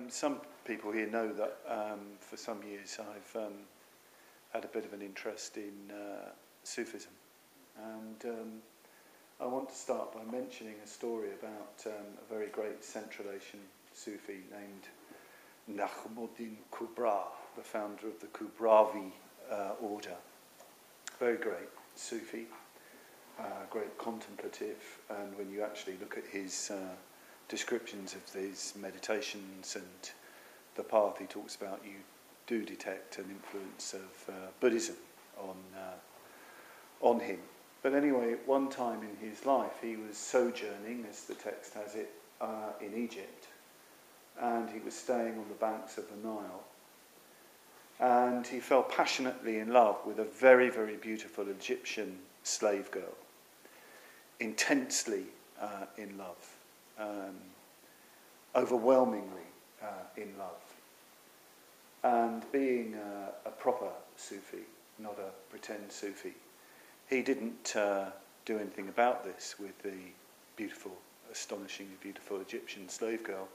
Some people here know that for some years I've had a bit of an interest in Sufism, and I want to start by mentioning a story about a very great Central Asian Sufi named Najm Kobra, the founder of the Kobravi order. Very great Sufi, great contemplative, and when you actually look at his descriptions of his meditations and the path he talks about, you do detect an influence of Buddhism on him. But anyway, one time in his life he was sojourning, as the text has it, in Egypt, and he was staying on the banks of the Nile, and he fell passionately in love with a very, very beautiful Egyptian slave girl, intensely in love, overwhelmingly in love. And being a proper Sufi, not a pretend Sufi, he didn't do anything about this with the beautiful, astonishingly beautiful Egyptian slave girl.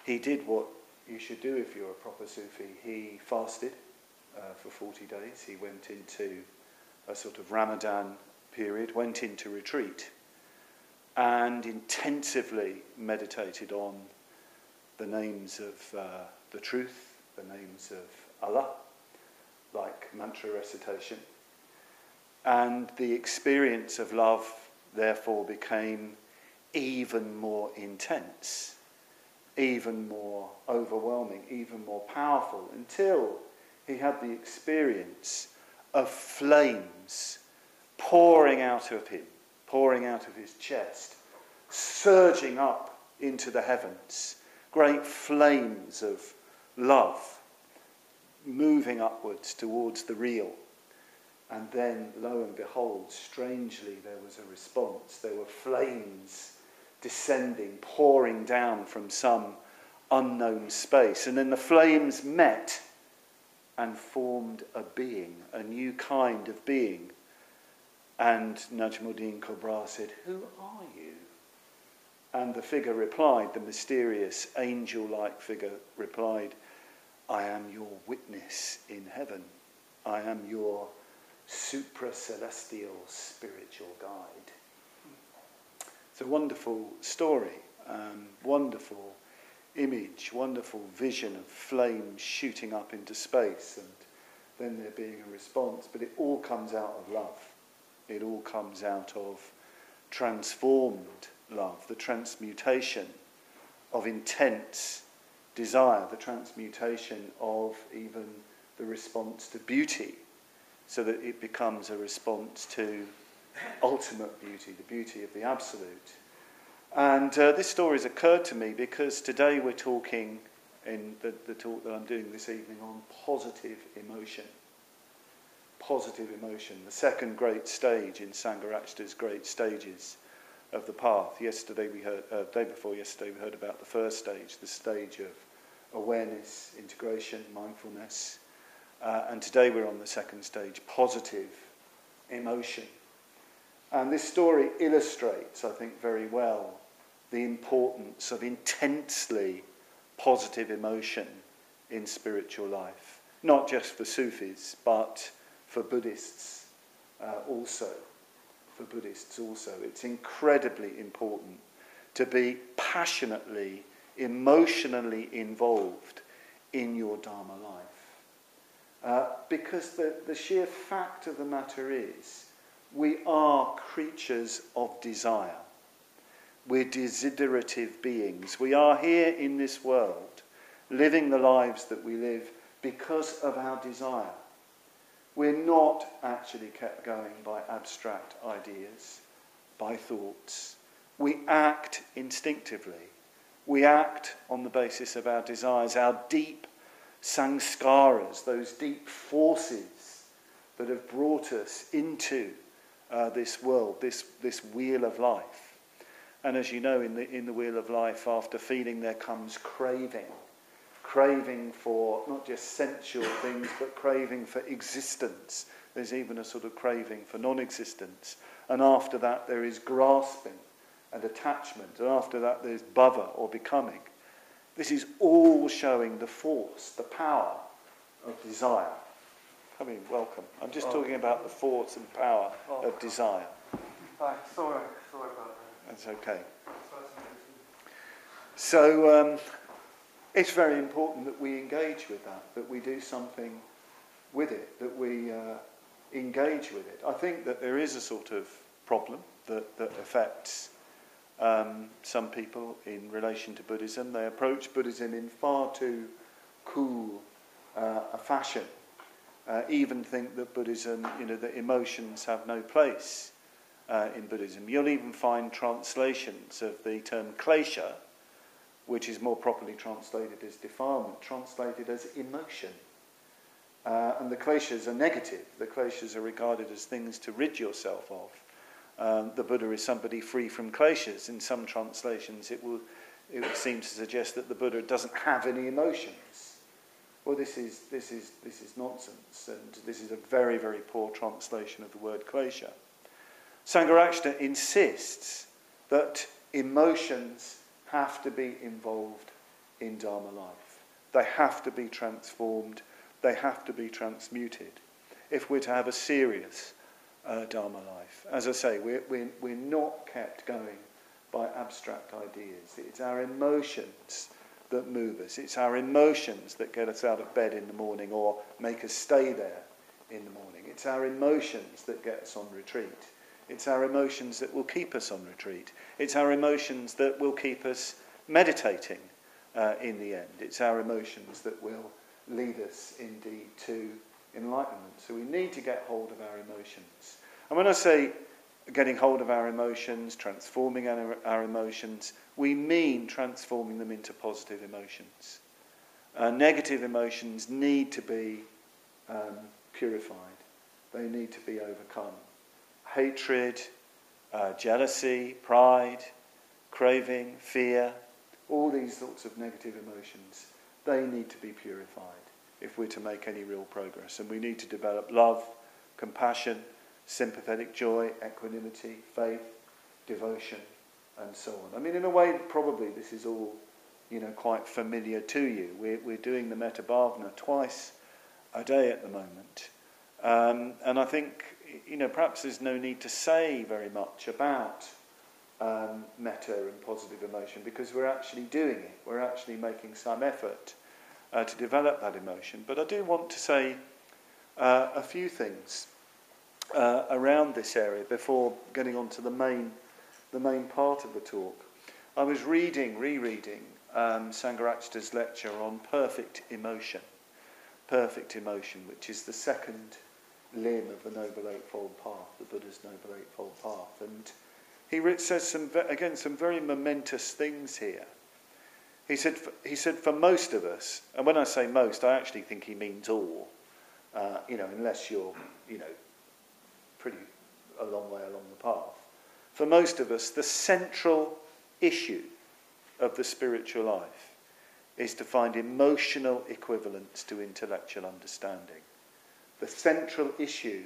He did what you should do if you're a proper Sufi. He fasted for 40 days. He went into a sort of Ramadan period, went into retreat, and intensively meditated on the names of the truth, the names of Allah, like mantra recitation. And the experience of love, therefore, became even more intense, even more overwhelming, even more powerful, until he had the experience of flames pouring out of him, pouring out of his chest, surging up into the heavens, great flames of love, moving upwards towards the real. And then, lo and behold, strangely, there was a response. There were flames descending, pouring down from some unknown space. And then the flames met and formed a being, a new kind of being. And Najm Kobra said, "Who are you?" And the figure replied, the mysterious angel-like figure replied, "I am your witness in heaven. I am your supra-celestial spiritual guide." It's a wonderful story, wonderful image, wonderful vision of flames shooting up into space and then there being a response. But it all comes out of love. It all comes out of transformed love, the transmutation of intense desire, the transmutation of even the response to beauty, so that it becomes a response to ultimate beauty, the beauty of the absolute. And this story has occurred to me because today we're talking, in the talk that I'm doing this evening, on positive emotion. Positive emotion, the second great stage in Sangharakshita's great stages of the path. Yesterday we heard, day before yesterday, we heard about the first stage, the stage of awareness, integration, mindfulness. And today we're on the second stage, positive emotion. And this story illustrates, I think, very well the importance of intensely positive emotion in spiritual life. Not just for Sufis, but for Buddhists also. For Buddhists also. It's incredibly important to be passionately, emotionally involved in your Dharma life. Because the sheer fact of the matter is, we are creatures of desire. We're desiderative beings. We are here in this world, living the lives that we live because of our desire. We're not actually kept going by abstract ideas, by thoughts. We act instinctively. We act on the basis of our desires, our deep sanskaras, those deep forces that have brought us into this world, this wheel of life. And as you know, in the wheel of life, after feeling there comes craving. Craving for not just sensual things, but craving for existence. There's even a sort of craving for non-existence. And after that there is grasping and attachment. And after that there's bhava, or becoming. This is all showing the force, the power of desire. Come in, welcome. I'm just talking about the force and power of desire. Sorry about that. That's okay. So it's very important that we engage with that we do something with it, that we engage with it. I think that there is a sort of problem that affects some people in relation to Buddhism. They approach Buddhism in far too cool a fashion. Even think that Buddhism, that emotions have no place in Buddhism. You'll even find translations of the term klesha, which is more properly translated as defilement, translated as emotion. And the kleshas are negative. The kleshas are regarded as things to rid yourself of. The Buddha is somebody free from kleshas. In some translations, it would seem to suggest that the Buddha doesn't have any emotions. Well, this is nonsense, and this is a very, very poor translation of the word klesha. Sangharakshita insists that emotions have to be involved in Dharma life. They have to be transformed. They have to be transmuted if we're to have a serious Dharma life. As I say, we're not kept going by abstract ideas. It's our emotions that move us. It's our emotions that get us out of bed in the morning or make us stay there in the morning. It's our emotions that get us on retreat. It's our emotions that will keep us on retreat. It's our emotions that will keep us meditating in the end. It's our emotions that will lead us indeed to enlightenment. So we need to get hold of our emotions. And when I say getting hold of our emotions, transforming our emotions, we mean transforming them into positive emotions. Negative emotions need to be purified. They need to be overcome. Hatred, jealousy, pride, craving, fear, all these sorts of negative emotions, they need to be purified if we're to make any real progress. And we need to develop love, compassion, sympathetic joy, equanimity, faith, devotion, and so on. I mean, in a way, probably this is all, quite familiar to you. We're doing the metta bhavana twice a day at the moment. And I think, perhaps there's no need to say very much about metta and positive emotion because we're actually doing it. We're actually making some effort to develop that emotion. But I do want to say a few things around this area before getting on to the main part of the talk. I was rereading Sangharakshita's lecture on perfect emotion, which is the second limb of the Noble Eightfold Path, the Buddha's Noble Eightfold Path. And he says some very momentous things here. He said for most of us, and when I say most, I actually think he means all, unless you're, pretty a long way along the path. For most of us, the central issue of the spiritual life is to find emotional equivalence to intellectual understanding. The central issue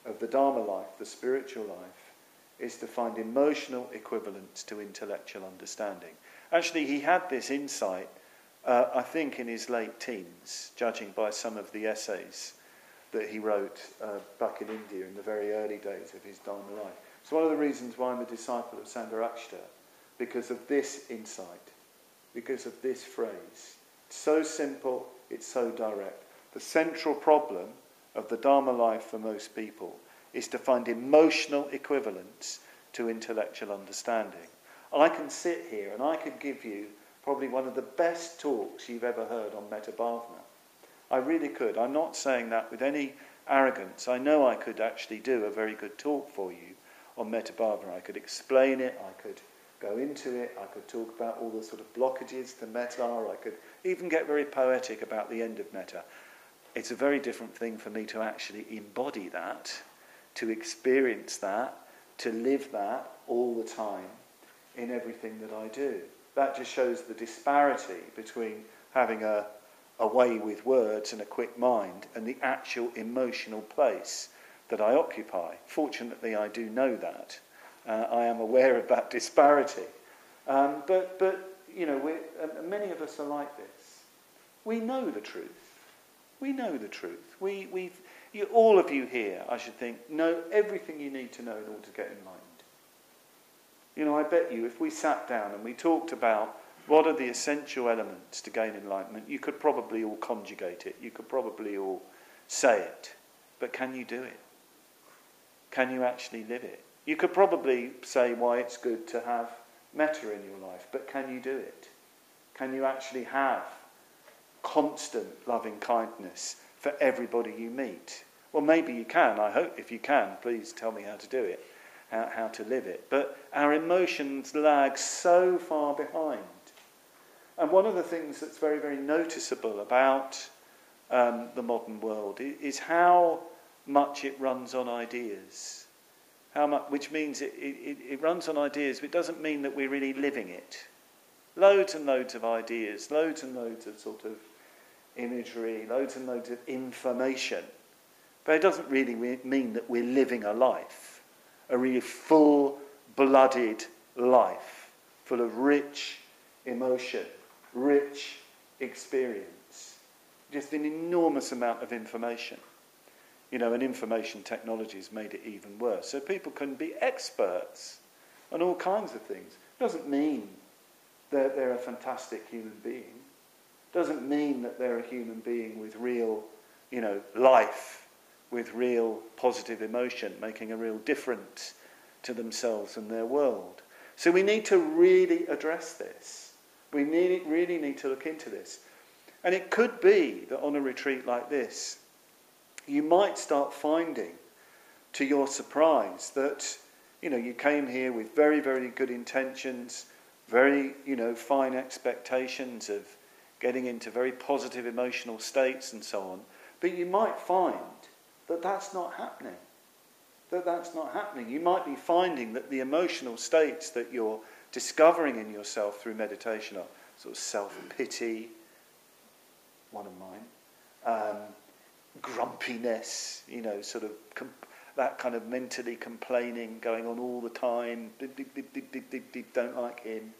of the Dharma life, the spiritual life, is to find emotional equivalence to intellectual understanding. Actually, he had this insight, I think, in his late teens, judging by some of the essays that he wrote back in India in the very early days of his Dharma life. It's one of the reasons why I'm a disciple of Sangharakshita, because of this insight, because of this phrase. It's so simple, it's so direct. The central problem of the Dharma life for most people is to find emotional equivalence to intellectual understanding. I can sit here and I could give you probably one of the best talks you've ever heard on metta bhavana. I really could. I'm not saying that with any arrogance. I know I could actually do a very good talk for you on metta bhavana. I could explain it, I could go into it, I could talk about all the sort of blockages to metta, I could even get very poetic about the end of metta. It's a very different thing for me to actually embody that, to experience that, to live that all the time in everything that I do. That just shows the disparity between having a way with words and a quick mind and the actual emotional place that I occupy. Fortunately, I do know that. I am aware of that disparity. But many of us are like this. We know the truth. We know the truth. All of you here, I should think, know everything you need to know in order to get enlightened. I bet you if we sat down and we talked about what are the essential elements to gain enlightenment, you could probably all conjugate it. You could probably all say it. But can you do it? Can you actually live it? You could probably say why it's good to have metta in your life, but can you do it? Can you actually have constant loving kindness for everybody you meet? Well, maybe you can. I hope if you can, please tell me how to do it, how to live it. But our emotions lag so far behind. And one of the things that's very, very noticeable about the modern world is how much it runs on ideas. Which means it runs on ideas, but it doesn't mean that we're really living it. Loads and loads of ideas, loads and loads of sort of imagery, loads and loads of information. But it doesn't really mean that we're living a life, a really full-blooded life, full of rich emotion, rich experience. Just an enormous amount of information. And information technology has made it even worse. So people can be experts on all kinds of things. Doesn't mean that they're a fantastic human being. Doesn't mean that they're a human being with real, life, with real positive emotion, making a real difference to themselves and their world. So we need to really address this. We really need to look into this. And it could be that on a retreat like this, you might start finding, to your surprise, that, you came here with very, very good intentions, very, fine expectations of getting into very positive emotional states and so on. But you might find that that's not happening. That's not happening. You might be finding that the emotional states that you're discovering in yourself through meditation are sort of self-pity, one of mine, grumpiness, sort of that kind of mentally complaining going on all the time. Don't like him,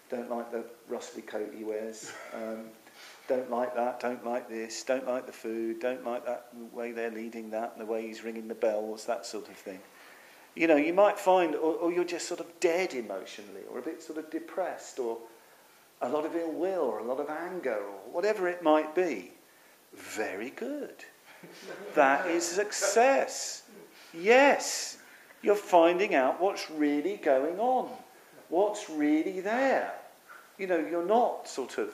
don't like the rustly coat he wears, don't like that, don't like this, don't like the food, don't like that way they're leading that, and the way he's ringing the bells, that sort of thing. You might find, or you're just sort of dead emotionally, or a bit sort of depressed, or a lot of ill will, or a lot of anger, or whatever it might be. Very good. That is success. Yes, you're finding out what's really going on, what's really there. You're not sort of,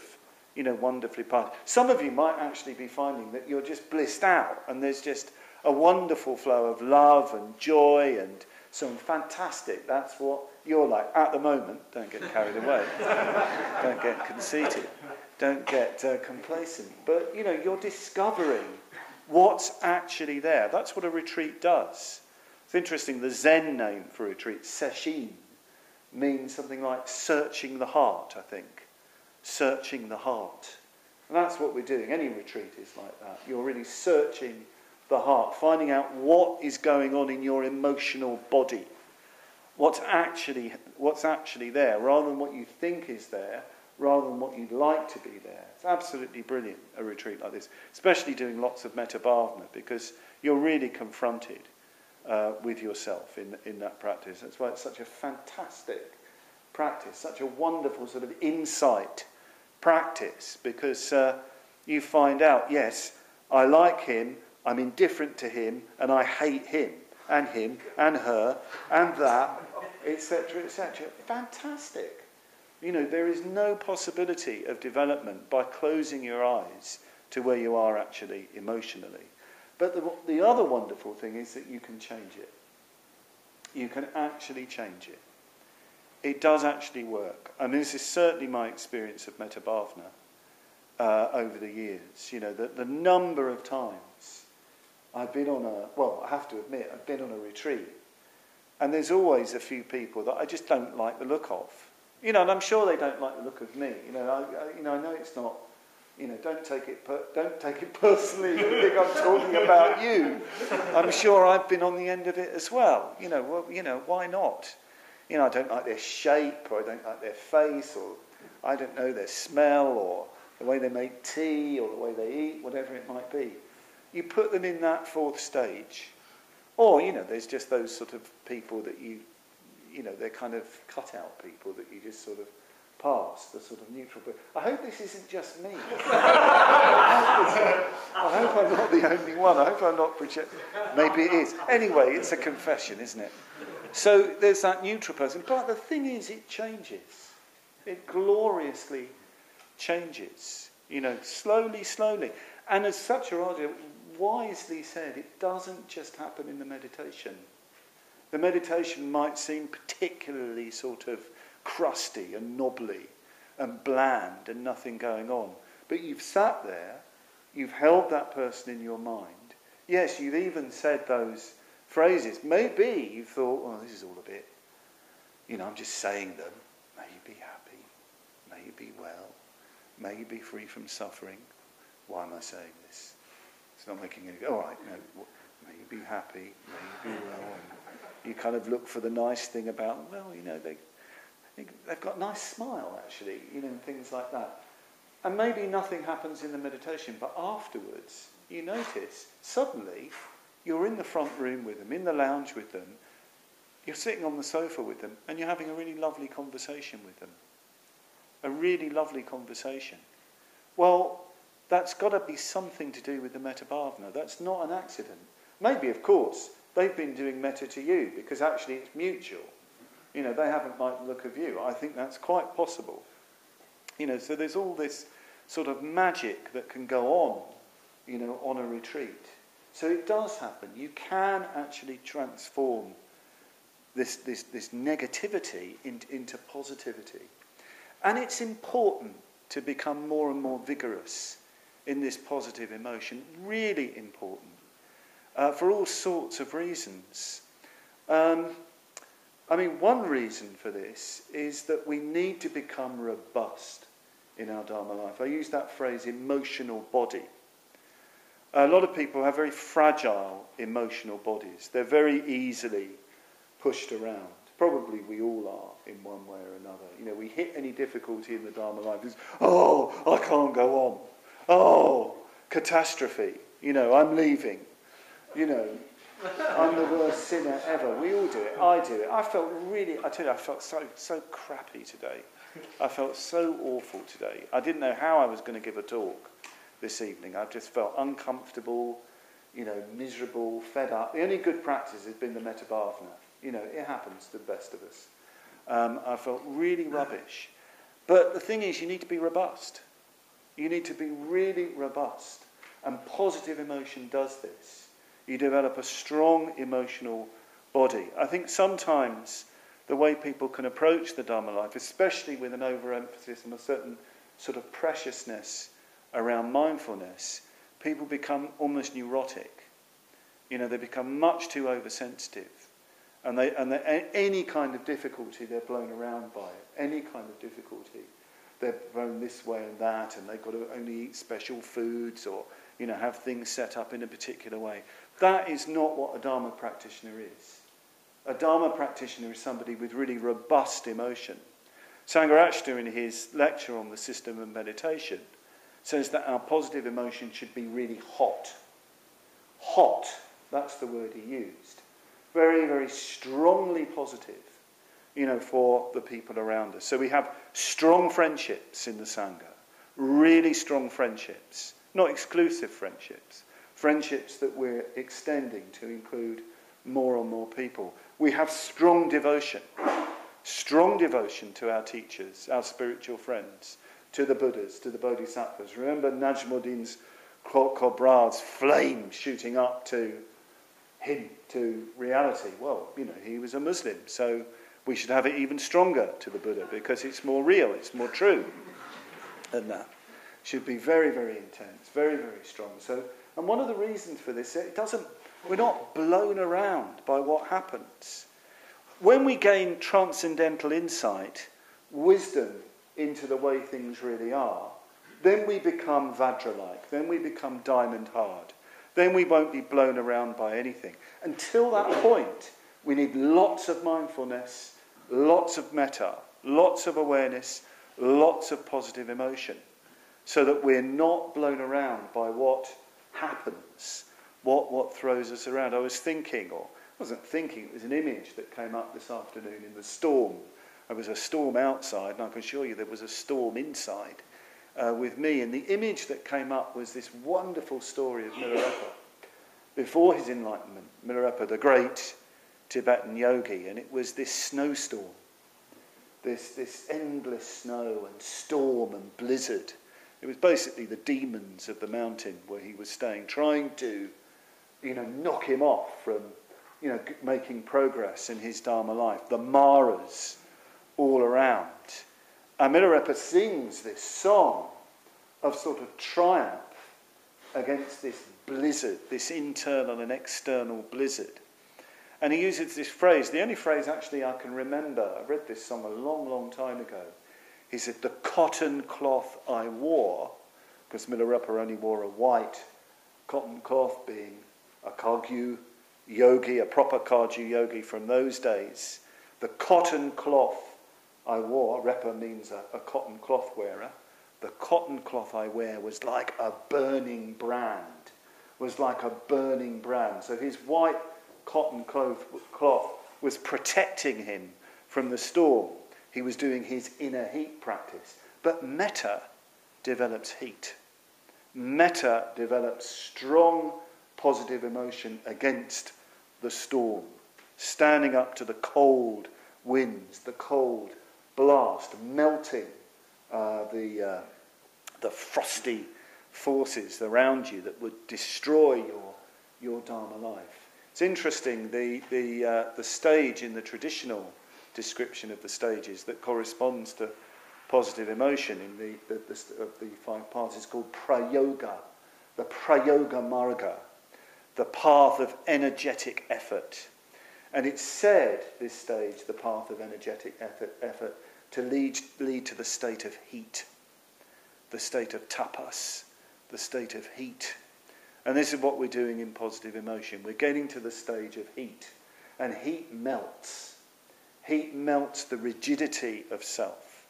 wonderfully part. Some of you might actually be finding that you're just blissed out and there's just a wonderful flow of love and joy and some fantastic. That's what you're like at the moment. Don't get carried away. Don't get conceited. Don't get complacent. But, you're discovering what's actually there. That's what a retreat does. It's interesting, the Zen name for a retreat, sesshin, means something like searching the heart, I think. Searching the heart. And that's what we're doing. Any retreat is like that. You're really searching the heart, finding out what is going on in your emotional body. What's actually there, rather than what you think is there, rather than what you'd like to be there. It's absolutely brilliant, a retreat like this, especially doing lots of metta bhavana, because you're really confronted with yourself in that practice. That's why it's such a fantastic practice, such a wonderful sort of insight practice, because you find out, yes, I like him, I'm indifferent to him, and I hate him and her and that, etc., etc. Fantastic. There is no possibility of development by closing your eyes to where you are actually emotionally. But the other wonderful thing is that you can change it. You can actually change it. It does actually work. I mean, this is certainly my experience of metta bhavana over the years. The number of times I've been on I have to admit, I've been on a retreat, and there's always a few people that I just don't like the look of. And I'm sure they don't like the look of me. I know it's not. Don't take it personally. You think I'm talking about you. I'm sure I've been on the end of it as well. Why not? I don't like their shape, or I don't like their face, or I don't know, their smell or the way they make tea or the way they eat, whatever it might be. You put them in that fourth stage. Or, there's just those sort of people that they're kind of cut-out people that you just sort of pass, the sort of neutral. But I hope this isn't just me. I hope I'm not the only one. I hope I'm not projecting. Maybe it is. Anyway, it's a confession, isn't it? So there's that neutral person. But the thing is, it changes. It gloriously changes. Slowly. And as Satyaraja wisely said, it doesn't just happen in the meditation. The meditation might seem particularly sort of crusty and knobbly and bland and nothing going on. But you've sat there, you've held that person in your mind. Yes, you've even said those phrases. Maybe you thought, well, this is all a bit, I'm just saying them. May you be happy. May you be well. May you be free from suffering. Why am I saying this? It's not making any... All right, no. May you be happy. May you be well. And you kind of look for the nice thing about, they've got a nice smile, actually, and things like that. And maybe nothing happens in the meditation, but afterwards, you notice, suddenly, you're in the front room with them, in the lounge with them, you're sitting on the sofa with them, and you're having a really lovely conversation with them. A really lovely conversation. Well, that's got to be something to do with the metta bhavana. That's not an accident. Maybe, of course, they've been doing metta to you, because actually it's mutual. They haven't liked the look of you. I think that's quite possible. So there's all this sort of magic that can go on a retreat. So it does happen. You can actually transform this negativity into positivity. And it's important to become more and more vigorous in this positive emotion. Really important. For all sorts of reasons. One reason for this is that we need to become robust in our Dharma life. I use that phrase, emotional body. A lot of people have very fragile emotional bodies. They're very easily pushed around. Probably we all are in one way or another. We hit any difficulty in the Dharma life. It's, I can't go on. Oh, catastrophe. I'm leaving. I'm the worst sinner ever. We all do it. I do it. I felt so crappy today. I felt so awful today. I didn't know how I was going to give a talk this evening. I just felt uncomfortable, miserable, fed up. The only good practice has been the metta bhavana. It happens to the best of us. I felt really rubbish. But the thing is, you need to be robust. You need to be really robust. And positive emotion does this. You develop a strong emotional body. I think sometimes the way people can approach the Dharma life, especially with an overemphasis on a certain sort of preciousness around mindfulness, people become almost neurotic. They become much too oversensitive. And any kind of difficulty, they're blown around by it. Any kind of difficulty. They're blown this way and that, and they've got to only eat special foods or, have things set up in a particular way. That is not what a Dharma practitioner is. A Dharma practitioner is somebody with really robust emotion. Sangharakshita, in his lecture on the system of meditation, says that our positive emotion should be really hot. Hot, that's the word he used. Very, very strongly positive, for the people around us. So we have strong friendships in the Sangha. Really strong friendships. Not exclusive friendships. Friendships that we're extending to include more and more people. We have strong devotion to our teachers, our spiritual friends, to the Buddhas, to the Bodhisattvas. Remember Najmuddin's Kobra's flame shooting up to him, to reality. Well, he was a Muslim, so we should have it even stronger to the Buddha because it's more real, it's more true than that. Should be very, very intense, very, very strong. And one of the reasons for this, we're not blown around by what happens. When we gain transcendental insight, wisdom into the way things really are, then we become Vajra-like, then we become diamond hard. Then we won't be blown around by anything. Until that point, we need lots of mindfulness, lots of metta, lots of awareness, lots of positive emotion, so that we're not blown around by what happens, what throws us around. I was thinking, or I wasn't thinking, it was an image that came up this afternoon in the storm. There was a storm outside, and I can assure you there was a storm inside with me. And the image that came up was this wonderful story of Milarepa. Before his enlightenment, Milarepa, the great Tibetan yogi, and it was this snowstorm, this endless snow and storm and blizzard. It was basically the demons of the mountain where he was staying, trying to, knock him off from, making progress in his Dharma life. The Maras all around. And Milarepa sings this song of sort of triumph against this blizzard, this internal and external blizzard. And he uses this phrase, the only phrase actually I can remember, I read this song a long, long time ago. He said, the cotton cloth I wore, because Milarepa only wore a white cotton cloth, being a Kagyu yogi, a proper Kagyu yogi from those days. The cotton cloth I wore, Repa means a cotton cloth wearer, the cotton cloth I wear was like a burning brand, So his white cotton cloth was protecting him from the storm. He was doing his inner heat practice. But metta develops heat. Metta develops strong positive emotion against the storm, standing up to the cold winds, the cold blast, melting the frosty forces around you that would destroy your Dharma life. It's interesting, the stage in the traditional description of the stages that corresponds to positive emotion in of the 5 paths is called prayoga, the prayoga marga, the path of energetic effort. And it's said, this stage, the path of energetic effort, to lead to the state of heat, the state of tapas, the state of heat. And this is what we're doing in positive emotion. We're getting to the stage of heat. And heat melts. Heat melts the rigidity of self.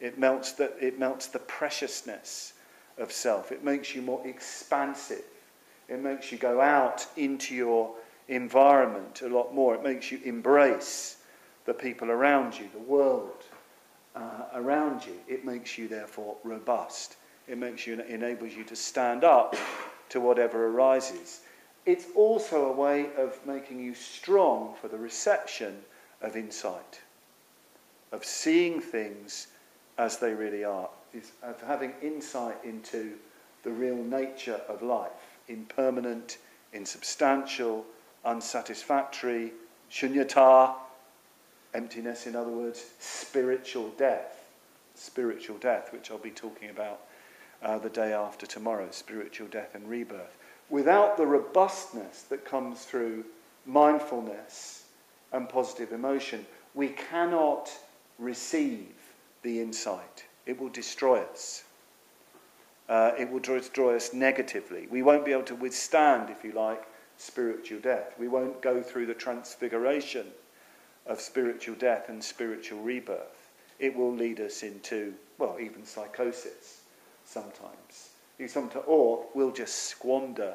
It melts the preciousness of self. It makes you more expansive. It makes you go out into your environment a lot more. It makes you embrace the people around you, the world around you. It makes you therefore robust. Enables you to stand up to whatever arises. It's also a way of making you strong for the reception of insight, of seeing things as they really are, of having insight into the real nature of life, impermanent, insubstantial, unsatisfactory, shunyata, emptiness in other words, spiritual death, which I'll be talking about the day after tomorrow, spiritual death and rebirth. Without the robustness that comes through mindfulness and positive emotion, we cannot receive the insight. It will destroy us. It will destroy us negatively. We won't be able to withstand, if you like, spiritual death. We won't go through the transfiguration of spiritual death and spiritual rebirth. It will lead us into, even psychosis sometimes. Or we'll just squander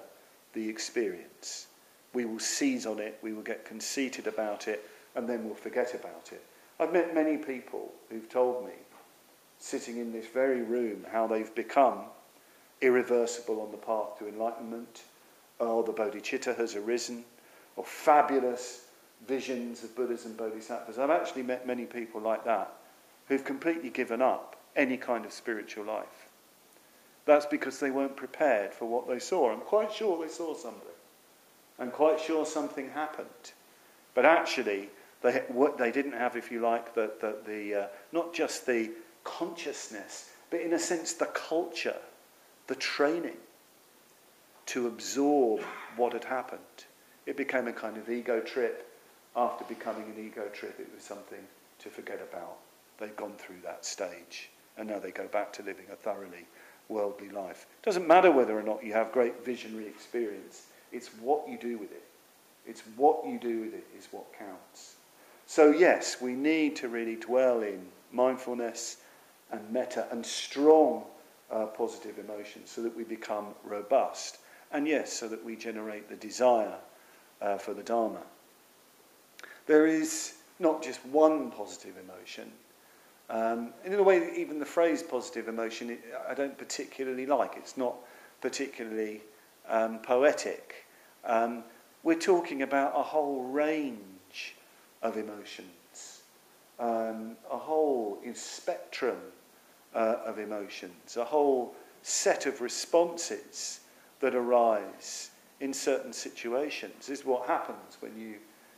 the experience. We will seize on it, we will get conceited about it, and then we'll forget about it. I've met many people who've told me, sitting in this very room, how they've become irreversible on the path to enlightenment, or the bodhicitta has arisen, or fabulous visions of Buddhas and Bodhisattvas. I've actually met many people like that who've completely given up any kind of spiritual life. That's because they weren't prepared for what they saw. I'm quite sure they saw something. I'm quite sure something happened. But actually, they didn't have, if you like, the not just the consciousness, but in a sense the culture, the training to absorb what had happened. It became a kind of ego trip. After becoming an ego trip, it was something to forget about. They've gone through that stage, and now they go back to living a thoroughly worldly life. It doesn't matter whether or not you have great visionary experience. It's what you do with it. It's what you do with it is what counts. So yes, we need to really dwell in mindfulness and metta and strong positive emotions so that we become robust. And yes, so that we generate the desire for the Dharma. There is not just one positive emotion. And in a way, even the phrase positive emotion, I don't particularly like. It's not particularly poetic. We're talking about a whole range of emotions, a whole spectrum of emotions, a whole set of responses that arise in certain situations. This is what happens when you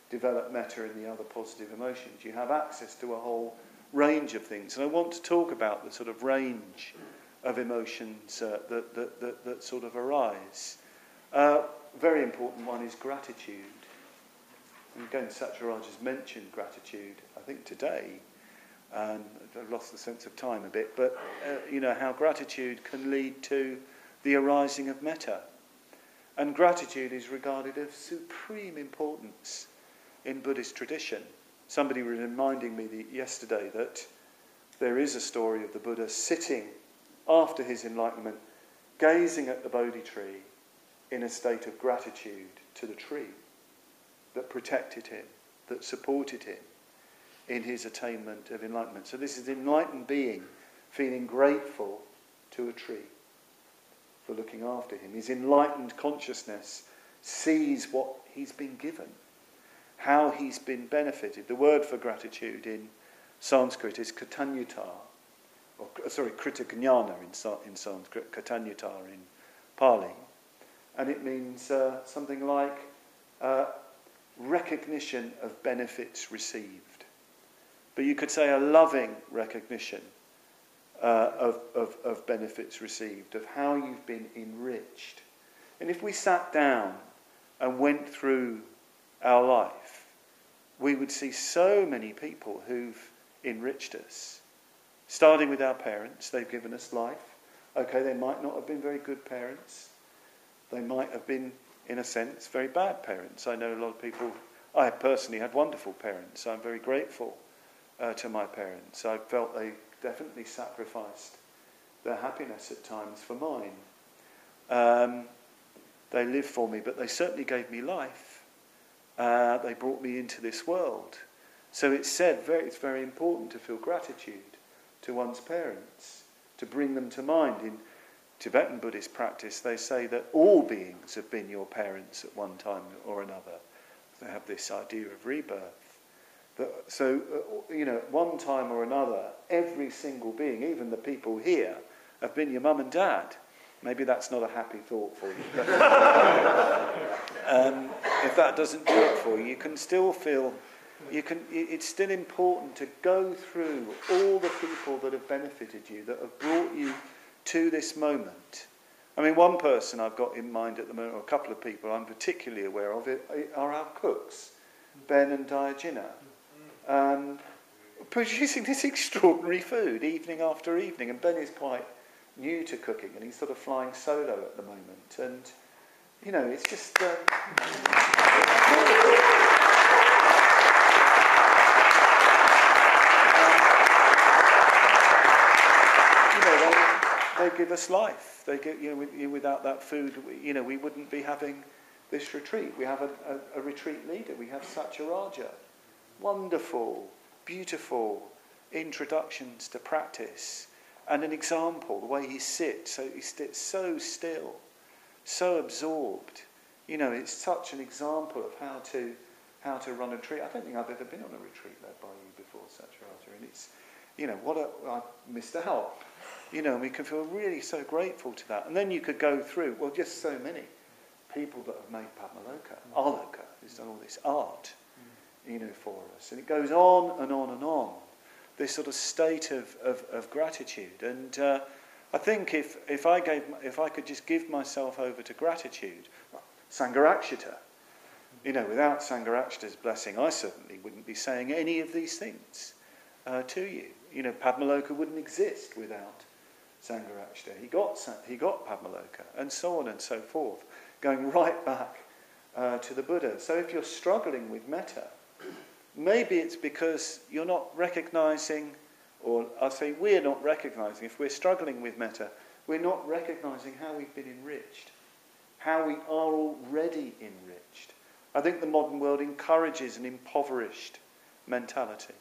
develop metta and the other positive emotions. You have access to a whole range of things. And I want to talk about the sort of range of emotions that sort of arise. Very important one is gratitude. And again, Satyaraj has mentioned gratitude, I think today. I've lost the sense of time a bit, but how gratitude can lead to the arising of metta. And gratitude is regarded of supreme importance in Buddhist tradition. Somebody was reminding me yesterday that there is a story of the Buddha sitting after his enlightenment, gazing at the Bodhi tree in a state of gratitude to the tree that protected him, that supported him in his attainment of enlightenment. So this is an enlightened being feeling grateful to a tree for looking after him. His enlightened consciousness sees what he's been given, how he's been benefited. The word for gratitude in Sanskrit is katanyuta, kritagnyana in Sanskrit, katanyuta in Pali. And it means something like recognition of benefits received. But you could say a loving recognition of benefits received, of how you've been enriched. And if we sat down and went through our life, we would see so many people who've enriched us. Starting with our parents, they've given us life. Okay, they might not have been very good parents. They might have been, in a sense, very bad parents. I know a lot of people. I personally had wonderful parents. I'm very grateful to my parents. I felt they definitely sacrificed their happiness at times for mine. They lived for me, but they certainly gave me life. They brought me into this world. So it's said it's very important to feel gratitude to one's parents, to bring them to mind. In Tibetan Buddhist practice, they say that all beings have been your parents at one time or another. They have this idea of rebirth. So, at one time or another, every single being, even the people here, have been your mum and dad. Maybe that's not a happy thought for you. But if that doesn't do it for you, you can still feel. It's still important to go through all the people that have benefited you, that have brought you to this moment. I mean, one person I've got in mind at the moment, or a couple of people I'm particularly aware of, are our cooks, Ben and Diogenes. Producing this extraordinary food evening after evening, and Ben is quite new to cooking and he's sort of flying solo at the moment, and it's just they give us life. They give, without that food, we wouldn't be having this retreat. We have a retreat leader. We have Satyaraja. Wonderful, beautiful introductions to practice, and an example, the way he sits. So he sits so still, so absorbed. It's such an example of how to run a retreat. I don't think I've ever been on a retreat led by you before, Satyaraja, and it's I missed out. And we can feel really so grateful to that. And then you could go through, just so many people that have made Padmaloka, Aloka, who's done all this art, for us. And it goes on and on and on, this sort of state of gratitude. And I think if I could just give myself over to gratitude, Sangharakshita, without Sangharakshita's blessing, I certainly wouldn't be saying any of these things to you. Padmaloka wouldn't exist without Sangharakshita. He got Padmaloka, and so on and so forth, going right back to the Buddha. So if you're struggling with metta, maybe it's because you're not recognizing or I'll say we're not recognising, if we're struggling with metta, we're not recognising how we've been enriched, how we are already enriched. I think the modern world encourages an impoverished mentality.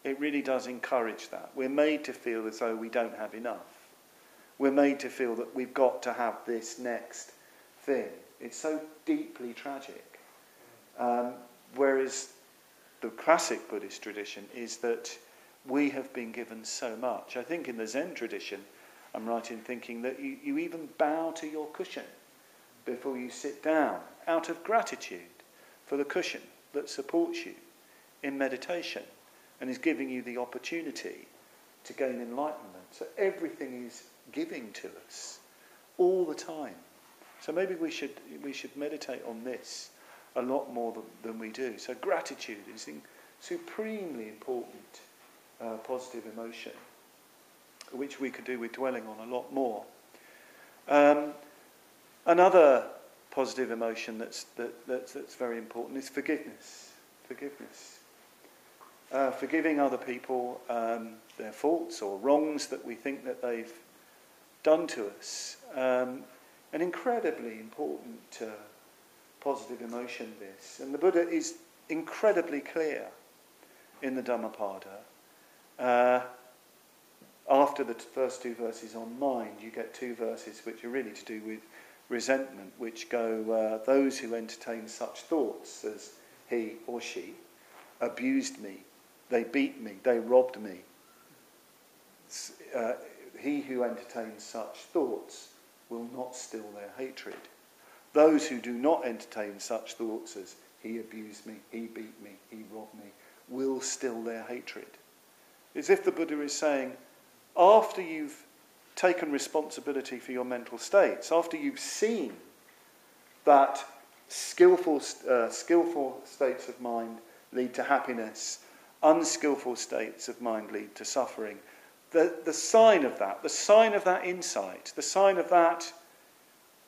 It really does encourage that. We're made to feel as though we don't have enough. We're made to feel that we've got to have this next thing. It's so deeply tragic. Whereas the classic Buddhist tradition is that we have been given so much. I think in the Zen tradition, I'm right in thinking that you even bow to your cushion before you sit down, out of gratitude for the cushion that supports you in meditation and is giving you the opportunity to gain enlightenment. So everything is giving to us all the time. So maybe we should meditate on this a lot more than we do. So gratitude is a supremely important positive emotion, which we could do with dwelling on a lot more. Another positive emotion that's very important is forgiveness. Forgiving other people their faults or wrongs that we think that they've done to us. An incredibly important positive emotion, this. And the Buddha is incredibly clear in the Dhammapada. After the first two verses on mind, you get two verses which are really to do with resentment, which go, those who entertain such thoughts as he or she abused me, they beat me, they robbed me. He who entertains such thoughts will not still their hatred. Those who do not entertain such thoughts as he abused me, he beat me, he robbed me, will still their hatred. As if the Buddha is saying, after you've taken responsibility for your mental states, after you've seen that skillful states of mind lead to happiness, unskillful states of mind lead to suffering, the sign of that insight, the sign of that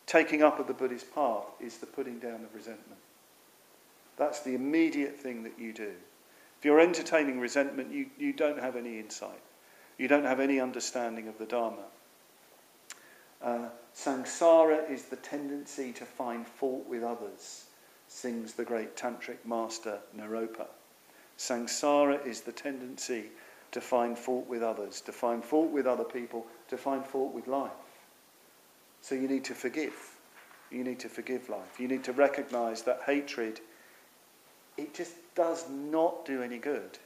taking up of the Buddhist path is the putting down of resentment. That's the immediate thing that you do. If you're entertaining resentment, you don't have any insight. You don't have any understanding of the Dharma. Samsara is the tendency to find fault with others, sings the great tantric master Naropa. Samsara is the tendency to find fault with others, to find fault with other people, to find fault with life. So you need to forgive. You need to forgive life. You need to recognise that hatred, it just does not do any good.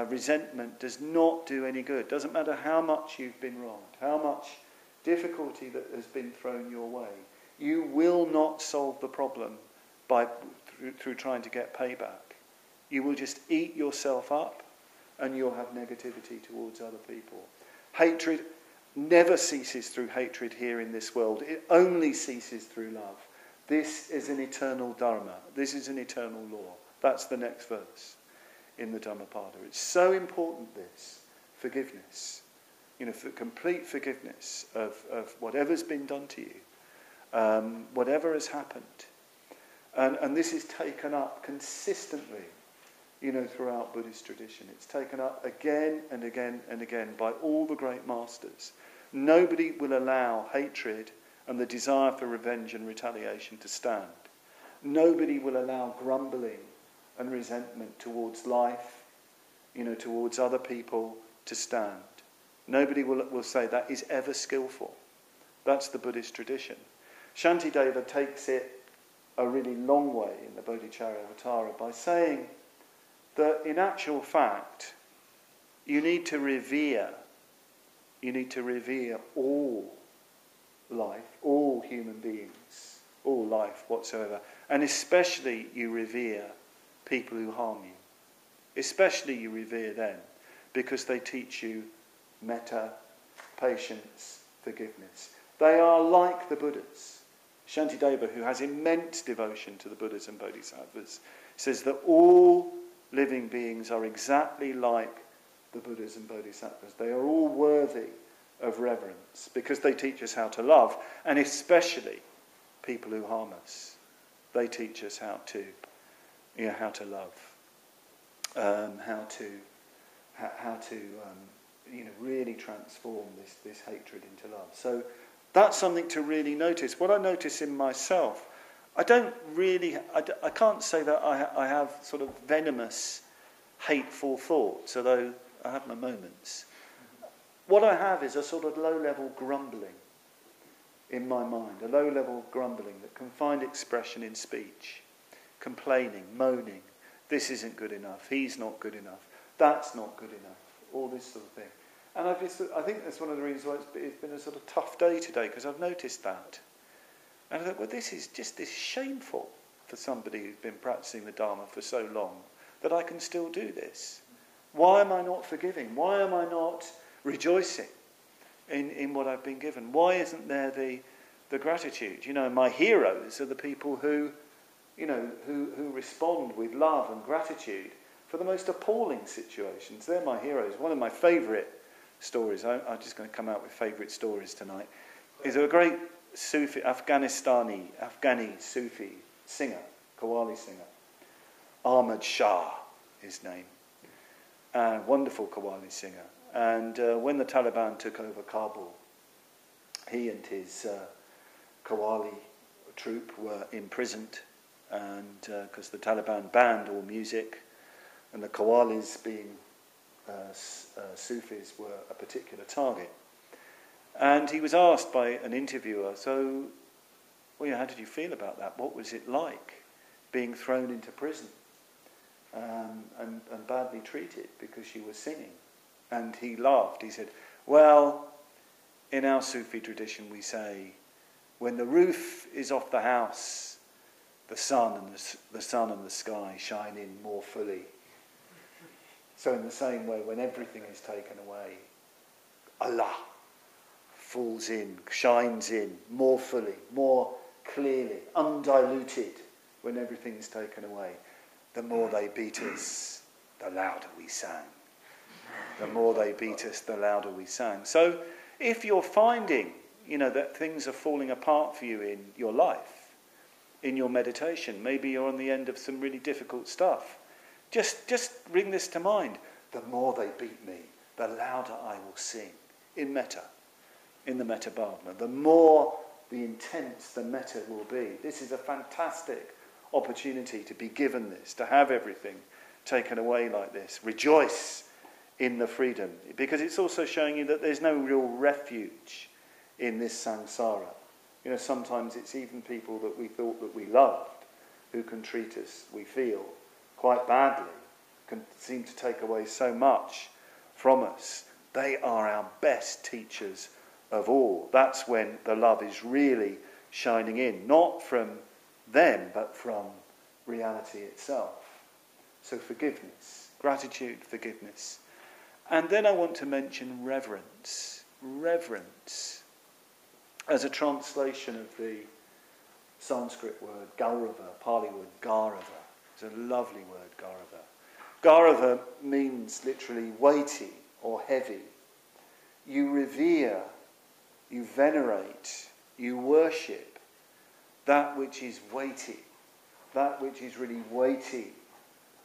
Resentment does not do any good. Doesn't matter how much you've been wronged, how much difficulty that has been thrown your way. You will not solve the problem through trying to get payback. You will just eat yourself up and you'll have negativity towards other people. Hatred never ceases through hatred here in this world. It only ceases through love. This is an eternal dharma. This is an eternal law. That's the next verse in the Dhammapada. It's so important, this forgiveness. For complete forgiveness of whatever's been done to you, whatever has happened. And this is taken up consistently, throughout Buddhist tradition. It's taken up again and again and again by all the great masters. Nobody will allow hatred and the desire for revenge and retaliation to stand. Nobody will allow grumbling and resentment towards life, towards other people to stand. Nobody will say that is ever skillful. That's the Buddhist tradition. Shantideva takes it a really long way in the Bodhicharyavatara by saying that in actual fact, you need to revere all life, all human beings, all life whatsoever. And especially you revere people who harm you. Especially you revere them because they teach you metta, patience, forgiveness. They are like the Buddhas. Shantideva, who has immense devotion to the Buddhas and Bodhisattvas, says that all living beings are exactly like the Buddhas and Bodhisattvas. They are all worthy of reverence because they teach us how to love, and especially people who harm us. They teach us how to love, how to really transform this hatred into love. So that's something to really notice. What I notice in myself, I can't say that I have sort of venomous, hateful thoughts, although I have my moments. What I have is a sort of low-level grumbling in my mind, a low-level grumbling that can find expression in speech, complaining, moaning, this isn't good enough, he's not good enough, that's not good enough, all this sort of thing. And I think that's one of the reasons why it's been a sort of tough day today, because I've noticed that. And I thought, well, this is shameful for somebody who's been practicing the Dharma for so long, that I can still do this. Why am I not forgiving? Why am I not rejoicing in what I've been given? Why isn't there the gratitude? My heroes are the people who respond with love and gratitude for the most appalling situations. They're my heroes. One of my favourite stories, I'm just going to come out with favourite stories tonight, is a great Sufi, Afghani Sufi singer, Qawwali singer. Ahmad Shah, his name. Wonderful Qawwali singer. And when the Taliban took over Kabul, he and his Qawwali troupe were imprisoned, and because the Taliban banned all music, and the Qawwalis, being Sufis, were a particular target. And he was asked by an interviewer, so, how did you feel about that? What was it like being thrown into prison and badly treated because you were singing? And he laughed. He said, well, in our Sufi tradition we say, when the roof is off the house, the sun and the sky shine in more fully. So in the same way, when everything is taken away, Allah falls in, shines in more fully, more clearly, undiluted. When everything is taken away, the more they beat us, the louder we sang. The more they beat us, the louder we sang. So if you're finding, that things are falling apart for you in your life, in your meditation, maybe you're on the end of some really difficult stuff, just bring this to mind. The more they beat me, the louder I will sing. In metta, in the metta bhavana, the more the intense the metta will be. This is a fantastic opportunity to be given this, to have everything taken away like this. Rejoice in the freedom, because it's also showing you that there's no real refuge in this samsara. Sometimes it's even people that we thought that we loved who can treat us, we feel, quite badly, can seem to take away so much from us. They are our best teachers of all. That's when the love is really shining in, not from them, but from reality itself. So forgiveness, gratitude, forgiveness. And then I want to mention reverence. Reverence as a translation of the Sanskrit word Gaurava, Pali word Gaurava. It's a lovely word, Gaurava. Gaurava means literally weighty or heavy. You revere, you venerate, you worship that which is weighty, that which is really weighty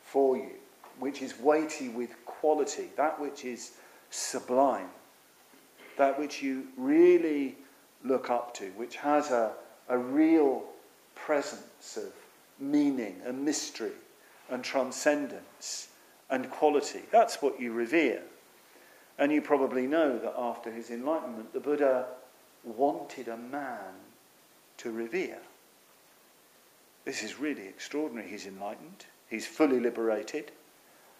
for you, which is weighty with quality, that which is sublime, that which you really look up to, which has a real presence of meaning and mystery and transcendence and quality. That's what you revere. And you probably know that after his enlightenment, the Buddha wanted a man to revere. This is really extraordinary. He's enlightened. He's fully liberated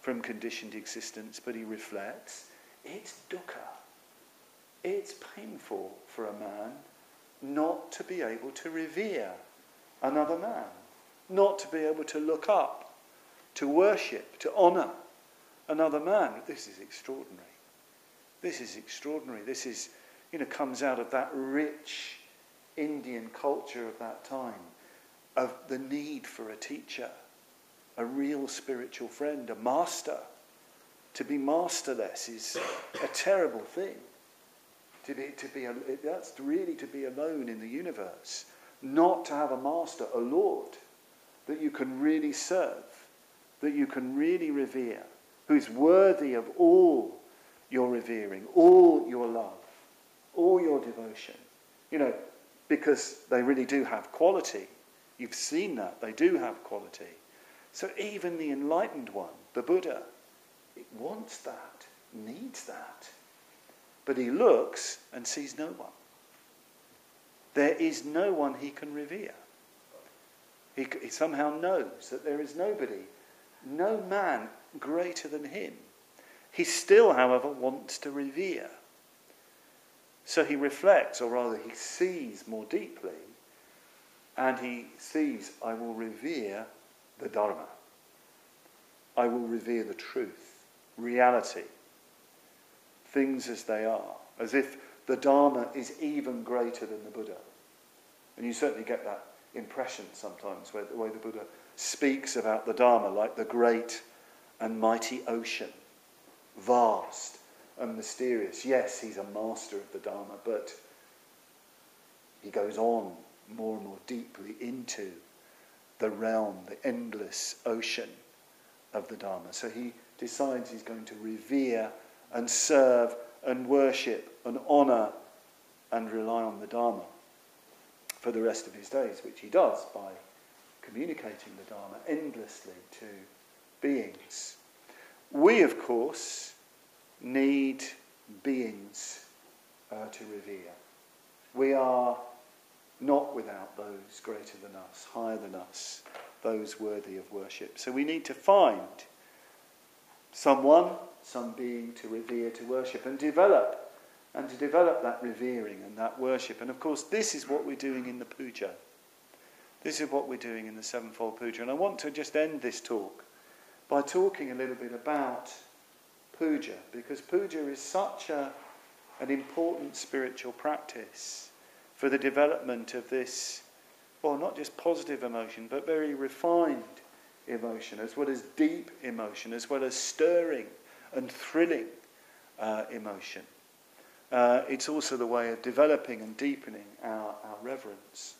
from conditioned existence, but he reflects. It's dukkha. It's painful for a man not to be able to revere another man, not to be able to look up, to worship, to honour another man. This is extraordinary. This is extraordinary. This is, comes out of that rich Indian culture of that time, of the need for a teacher, a real spiritual friend, a master. To be masterless is a terrible thing. That's really to be alone in the universe. Not to have a master, a Lord, that you can really serve, that you can really revere, who's worthy of all your revering, all your love, all your devotion. You know, because they really do have quality. You've seen that. They do have quality. So even the enlightened one, the Buddha, it wants that, needs that. But he looks and sees no one. There is no one he can revere. He somehow knows that there is nobody, no man greater than him. He still, however, wants to revere. So he reflects, or rather he sees more deeply, and he sees, I will revere the Dharma. I will revere the truth, reality, things as they are, as if the Dharma is even greater than the Buddha. And you certainly get that impression sometimes, where the way the Buddha speaks about the Dharma, like the great and mighty ocean, vast and mysterious. Yes, he's a master of the Dharma, but he goes on more and more deeply into the realm, the endless ocean of the Dharma. So he decides he's going to revere and serve and worship and honour and rely on the Dharma for the rest of his days, which he does by communicating the Dharma endlessly to beings. We, of course, need beings to revere. We are not without those greater than us, higher than us, those worthy of worship. So we need to find someone, some being to revere, to worship, and to develop that revering and that worship. And of course, this is what we're doing in the Puja. This is what we're doing in the Sevenfold Puja. And I want to just end this talk by talking a little bit about Puja, because Puja is such an important spiritual practice for the development of this, well, not just positive emotion, but very refined emotion, as well as deep emotion, as well as stirring and thrilling emotion. It's also the way of developing and deepening our reverence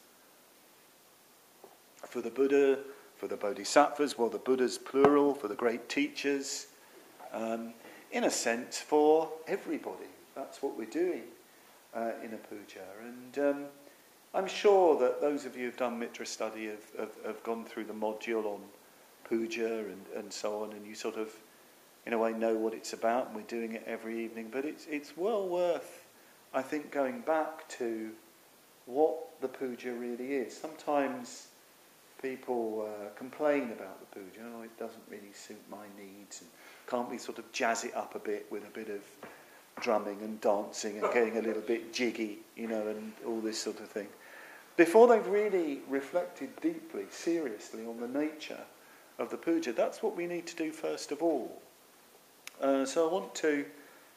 for the Buddha, for the Bodhisattvas, well, the Buddha's plural, for the great teachers, in a sense, for everybody. That's what we're doing in a puja. And I'm sure that those of you who've done Mitra study have gone through the module on puja and so on, and you sort of, in a way, know what it's about, and we're doing it every evening. But it's well worth, I think, going back to what the puja really is. Sometimes people complain about the puja. Oh, it doesn't really suit my needs, and can't we sort of jazz it up a bit with a bit of drumming and dancing and getting a little bit jiggy, and all this sort of thing. Before they've really reflected deeply, seriously on the nature of the puja, that's what we need to do first of all. So I want to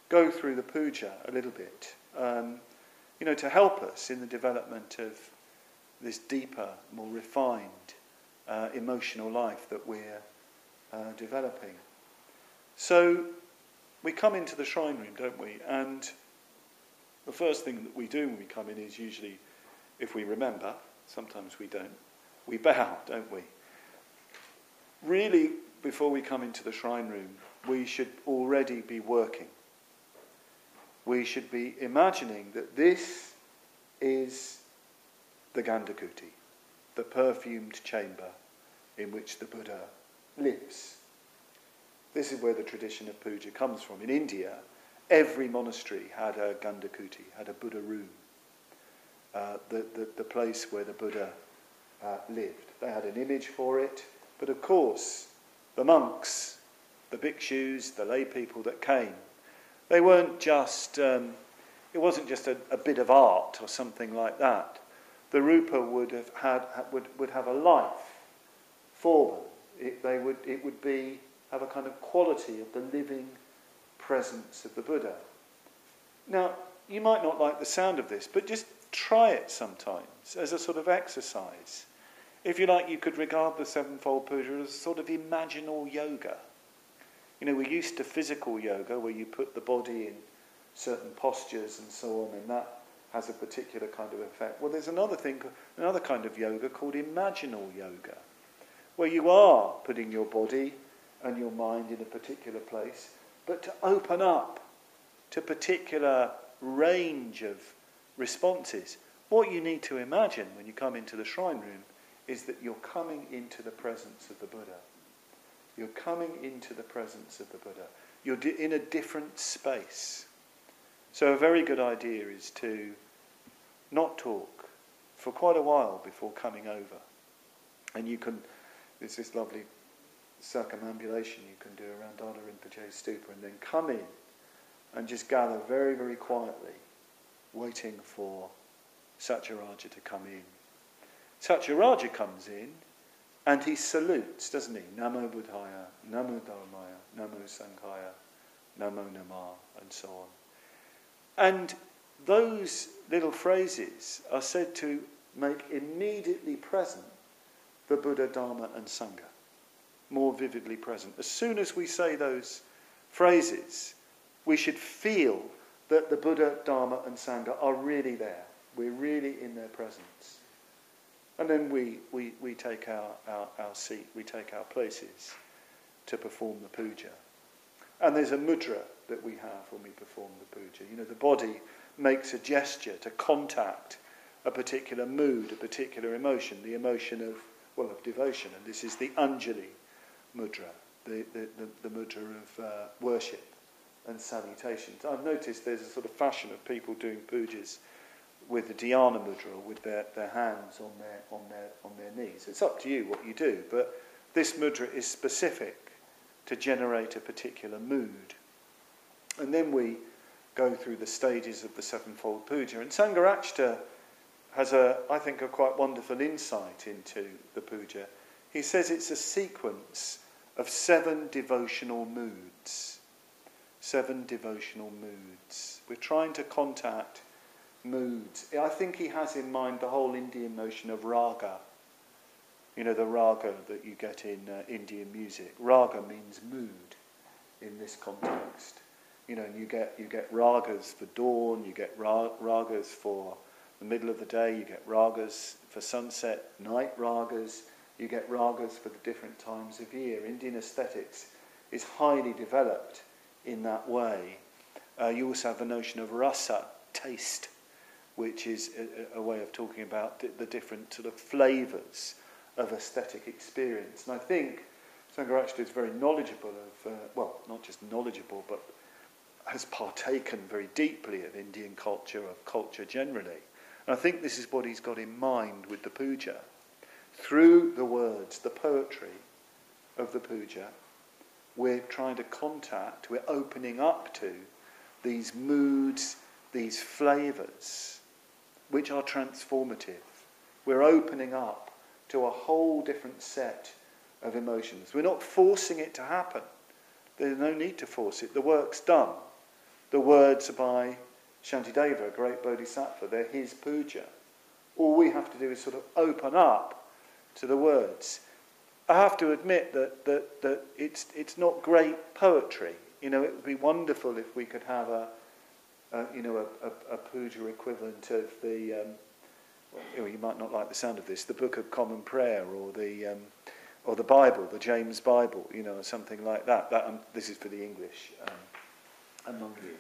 go through the puja a little bit, to help us in the development of this deeper, more refined emotional life that we're developing. So we come into the shrine room, don't we? And the first thing that we do when we come in is usually, if we remember, sometimes we don't, we bow, don't we? Really, before we come into the shrine room, we should already be working. We should be imagining that this is the Gandhakuti, the perfumed chamber in which the Buddha lives. This is where the tradition of puja comes from. In India, every monastery had a Gandhakuti, had a Buddha room, the place where the Buddha lived. They had an image for it, but of course, the monks, the bhikshus, the lay people that came, they weren't just, it wasn't just a bit of art or something like that. The Rupa would have a life for them. It would have a kind of quality of the living presence of the Buddha. Now, you might not like the sound of this, but just try it sometimes as a sort of exercise. If you like, you could regard the Sevenfold Puja as a sort of imaginal yoga. We're used to physical yoga, where you put the body in certain postures and so on, and that has a particular kind of effect. Well, there's another kind of yoga called imaginal yoga, where you are putting your body and your mind in a particular place, but to open up to particular range of responses. What you need to imagine when you come into the shrine room is that you're coming into the presence of the Buddha. You're coming into the presence of the Buddha. You're in a different space. So a very good idea is to not talk for quite a while before coming over. And you can, there's this lovely circumambulation you can do around Dada Rinpoche's stupa, and then come in and just gather very, very quietly, waiting for Satyaraja to come in. Satyaraja comes in and he salutes, doesn't he? Namo Buddhaya, Namo Dharmaya, Namo Sanghaya, Namo Namah, and so on. And those little phrases are said to make immediately present the Buddha, Dharma and Sangha. More vividly present. As soon as we say those phrases, we should feel that the Buddha, Dharma and Sangha are really there. We're really in their presence. And then we take our seat, we take our places to perform the puja. And there's a mudra that we have when we perform the puja. You know, the body makes a gesture to contact a particular mood, a particular emotion, the emotion of devotion. And this is the Anjali mudra, the mudra of worship and salutations. I've noticed there's a sort of fashion of people doing pujas with the dhyana mudra, with their hands on their knees. It's up to you what you do, but this mudra is specific to generate a particular mood. And then we go through the stages of the sevenfold puja. And Sangharakshita has I think a quite wonderful insight into the puja. He says it's a sequence of 7 devotional moods. 7 devotional moods. We're trying to contact moods. I think he has in mind the whole Indian notion of raga. You know, the raga that you get in Indian music. Raga means mood in this context. You know, and you get ragas for dawn, you get ragas for the middle of the day, you get ragas for sunset, night ragas, you get ragas for the different times of year. Indian aesthetics is highly developed in that way. You also have the notion of rasa, taste, which is a way of talking about the different sort of flavours of aesthetic experience. And I think Sangharakshita is very knowledgeable of, not just knowledgeable, but has partaken very deeply of Indian culture, of culture generally. And I think this is what he's got in mind with the puja. Through the words, the poetry of the puja, we're trying to contact, we're opening up to these moods, these flavours, which are transformative. We're opening up to a whole different set of emotions. We're not forcing it to happen. There's no need to force it. The work's done. The words are by Shantideva, a great bodhisattva. They're his puja. All we have to do is sort of open up to the words. I have to admit that it's not great poetry. You know, it would be wonderful if we could have a puja equivalent of the. You might not like the sound of this. The Book of Common Prayer, or the Bible, the James Bible. You know, or something like that. This is for the English among you.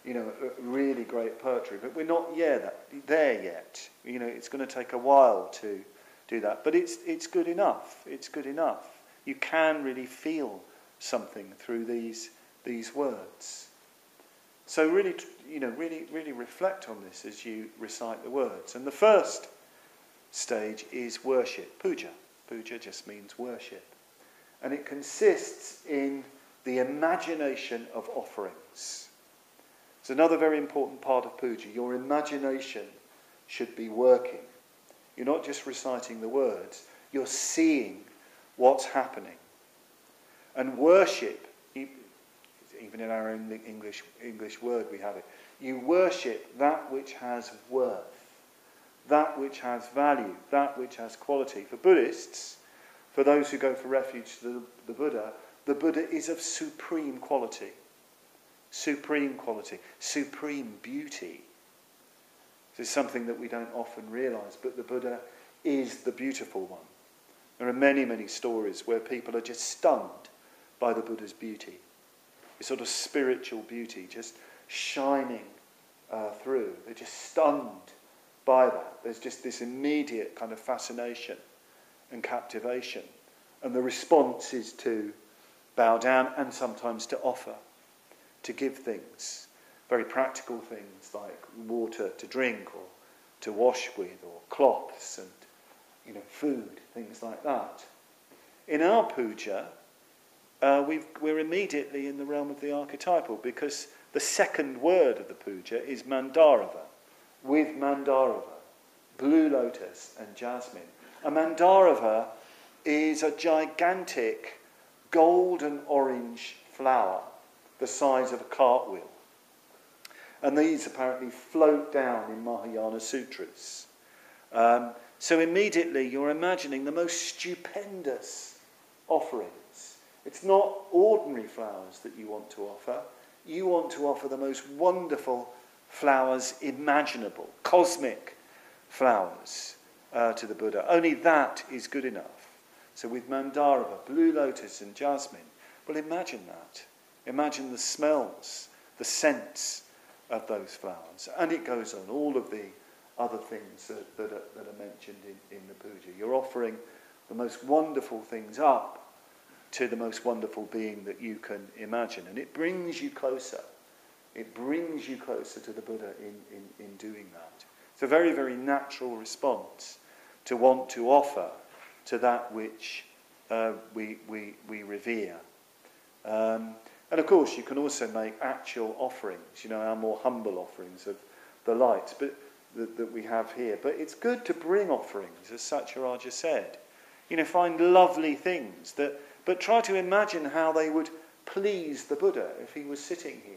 You know, really great poetry, but we're not there yet. You know, it's going to take a while to do that, but it's good enough. It's good enough. You can really feel something through these words. So really, really reflect on this as you recite the words. And the first stage is worship, puja. Puja just means worship, and it consists in the imagination of offerings. It's another very important part of puja. Your imagination should be working. You're not just reciting the words, you're seeing what's happening. And worship, even in our own English word we have it, you worship that which has worth, that which has value, that which has quality. For Buddhists, for those who go for refuge to the Buddha is of supreme quality. Supreme quality, supreme beauty. This is something that we don't often realise, but the Buddha is the beautiful one. There are many, many stories where people are just stunned by the Buddha's beauty. His sort of spiritual beauty just shining through. They're just stunned by that. There's just this immediate kind of fascination and captivation. And the response is to bow down and sometimes to offer, to give things, very practical things like water to drink or to wash with, or cloths and food, things like that. In our puja, we're immediately in the realm of the archetypal, because the second word of the puja is mandarava, with mandarava, blue lotus and jasmine. A mandarava is a gigantic gold and orange flower the size of a cartwheel. And these apparently float down in Mahayana sutras. So immediately you're imagining the most stupendous offerings. It's not ordinary flowers that you want to offer. You want to offer the most wonderful flowers imaginable, cosmic flowers to the Buddha. Only that is good enough. So with mandarava, blue lotus and jasmine, well, imagine that. Imagine the smells, the scents of those flowers. And it goes on, all of the other things that are mentioned in the puja. You're offering the most wonderful things up to the most wonderful being that you can imagine. And it brings you closer. It brings you closer to the Buddha in doing that. It's a very, very natural response to want to offer to that which we revere. And of course, you can also make actual offerings, our more humble offerings of the light that we have here. But it's good to bring offerings, as Satyaraja said. Find lovely things, but try to imagine how they would please the Buddha if he was sitting here.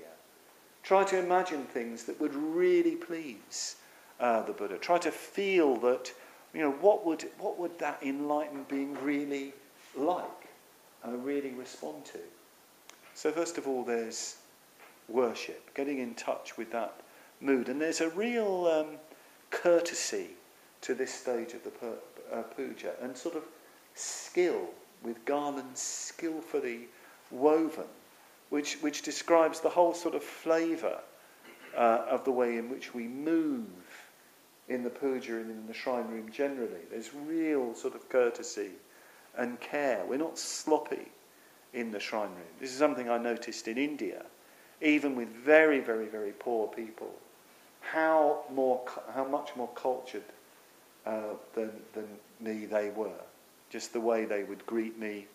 Try to imagine things that would really please the Buddha. Try to feel that, what would that enlightened being really like, really respond to. So first of all, there's worship, getting in touch with that mood. And there's a real courtesy to this stage of the puja, and sort of skill, with garlands skillfully woven, which describes the whole sort of flavour of the way in which we move in the puja and in the shrine room generally. There's real sort of courtesy and care. We're not sloppy in the shrine room. This is something I noticed in India, even with very, very, very poor people, how much more cultured than me they were. Just the way they would greet me,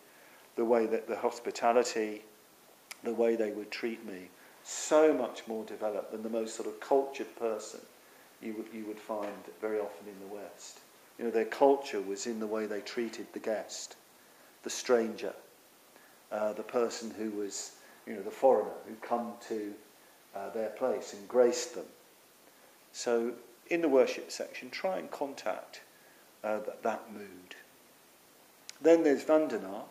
the way that the hospitality, the way they would treat me, so much more developed than the most sort of cultured person you would find very often in the West. Their culture was in the way they treated the guest, the stranger, the person who was, the foreigner who'd come to their place and graced them. So in the worship section, try and contact that mood. Then there's vandana,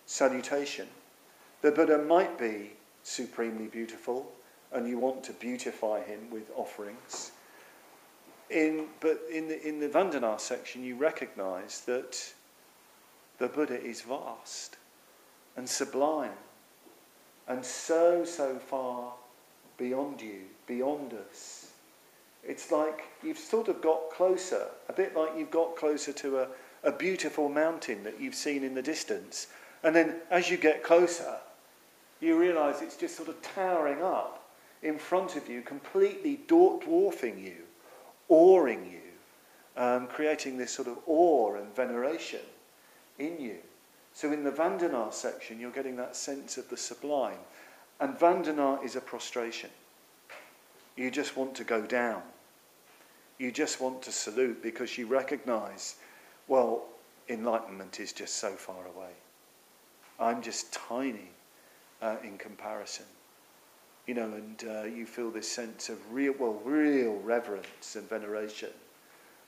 salutation. The Buddha might be supremely beautiful, and you want to beautify him with offerings. But in the vandana section, you recognise that the Buddha is vast and sublime, and so far beyond you, beyond us. It's like you've sort of got closer, a bit like you've got closer to a beautiful mountain that you've seen in the distance, and then as you get closer, you realise it's just sort of towering up in front of you, completely dwarfing you, awing you, creating this sort of awe and veneration in you. So in the Vandana section, you're getting that sense of the sublime. And Vandana is a prostration. You just want to go down. You just want to salute because you recognise, well, enlightenment is just so far away. I'm just tiny in comparison. And you feel this sense of real reverence and veneration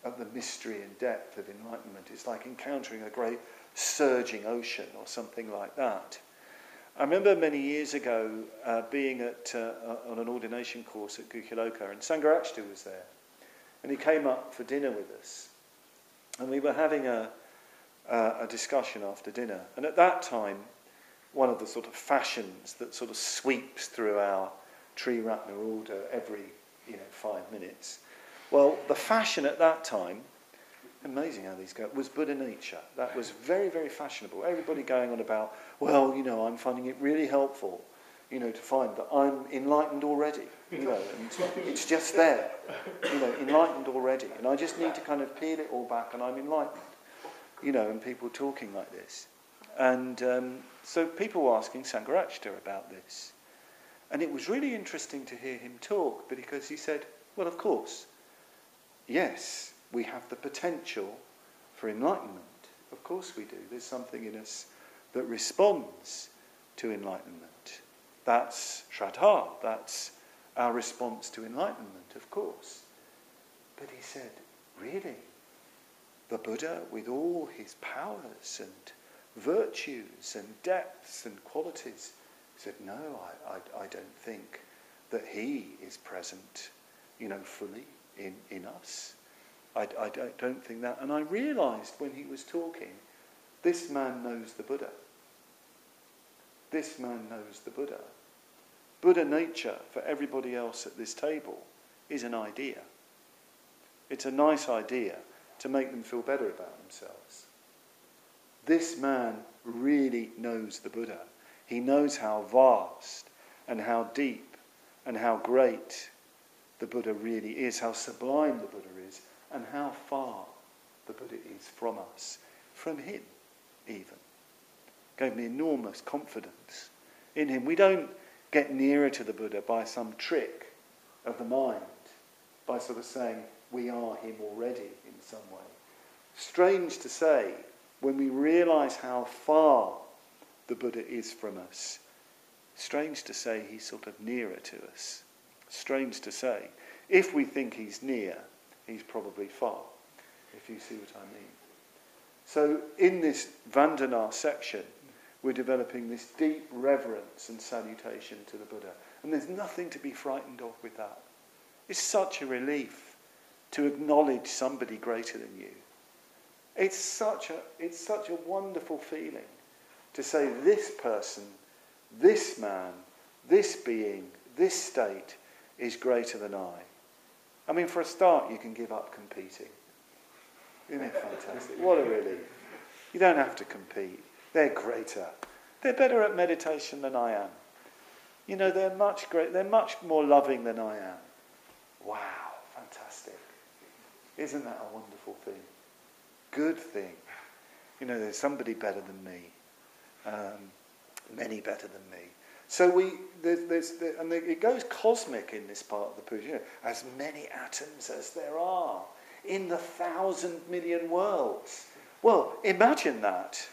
of the mystery and depth of enlightenment. It's like encountering a great surging ocean or something like that. I remember many years ago being on an ordination course at Gukyaloka, and Sangharajta was there. And he came up for dinner with us. And we were having a discussion after dinner. And at that time, one of the sort of fashions that sort of sweeps through our Triratna order every 5 minutes. Well, the fashion at that time, amazing how these go, was Buddha nature. That was very, very fashionable. Everybody going on about, well, I'm finding it really helpful, to find that I'm enlightened already, and it's just there, enlightened already. And I just need to kind of peel it all back and I'm enlightened, and people talking like this. And so people were asking Sangharakshita about this. And it was really interesting to hear him talk, because he said, well, of course, yes, we have the potential for enlightenment. Of course we do. There's something in us that responds to enlightenment. That's Shraddha. That's our response to enlightenment, of course. But he said, really? The Buddha, with all his powers and virtues and depths and qualities, said, no, I don't think that he is present, fully in us. I don't think that. And I realised when he was talking, this man knows the Buddha. This man knows the Buddha. Buddha nature, for everybody else at this table, is an idea. It's a nice idea to make them feel better about themselves. This man really knows the Buddha. He knows how vast and how deep and how great the Buddha really is, how sublime the Buddha is, and how far the Buddha is from us, from him even. Gave me enormous confidence in him. We don't get nearer to the Buddha by some trick of the mind, by sort of saying we are him already in some way. Strange to say, when we realise how far the Buddha is from us, strange to say he's sort of nearer to us. Strange to say. If we think he's near, he's probably far, if you see what I mean. So in this Vandana section, we're developing this deep reverence and salutation to the Buddha. And there's nothing to be frightened of with that. It's such a relief to acknowledge somebody greater than you. It's such a wonderful feeling to say this person, this man, this being, this state is greater than I. I mean, for a start, you can give up competing. Isn't it fantastic? What a relief. You don't have to compete. They're greater. They're better at meditation than I am. They're much more loving than I am. Wow, fantastic. Isn't that a wonderful thing? Good thing. There's somebody better than me. Many better than me. So it goes cosmic in this part of the Puja. As many atoms as there are in the 1,000 million worlds. Well, imagine that.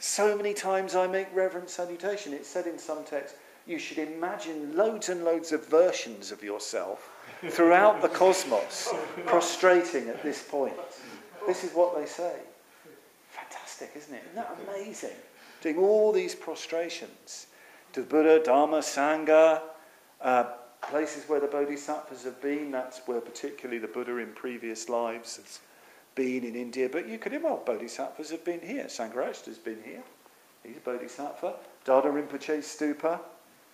So many times I make reverent salutation. It's said in some texts, you should imagine loads and loads of versions of yourself throughout the cosmos, prostrating at this point. This is what they say. Fantastic, isn't it? Isn't that amazing? Doing all these prostrations to Buddha, Dharma, Sangha, places where the Bodhisattvas have been. That's where particularly the Buddha in previous lives has been in India. But you could, Bodhisattvas have been here. Sangharakshita's been here. He's a Bodhisattva. Dada Rinpoche's stupa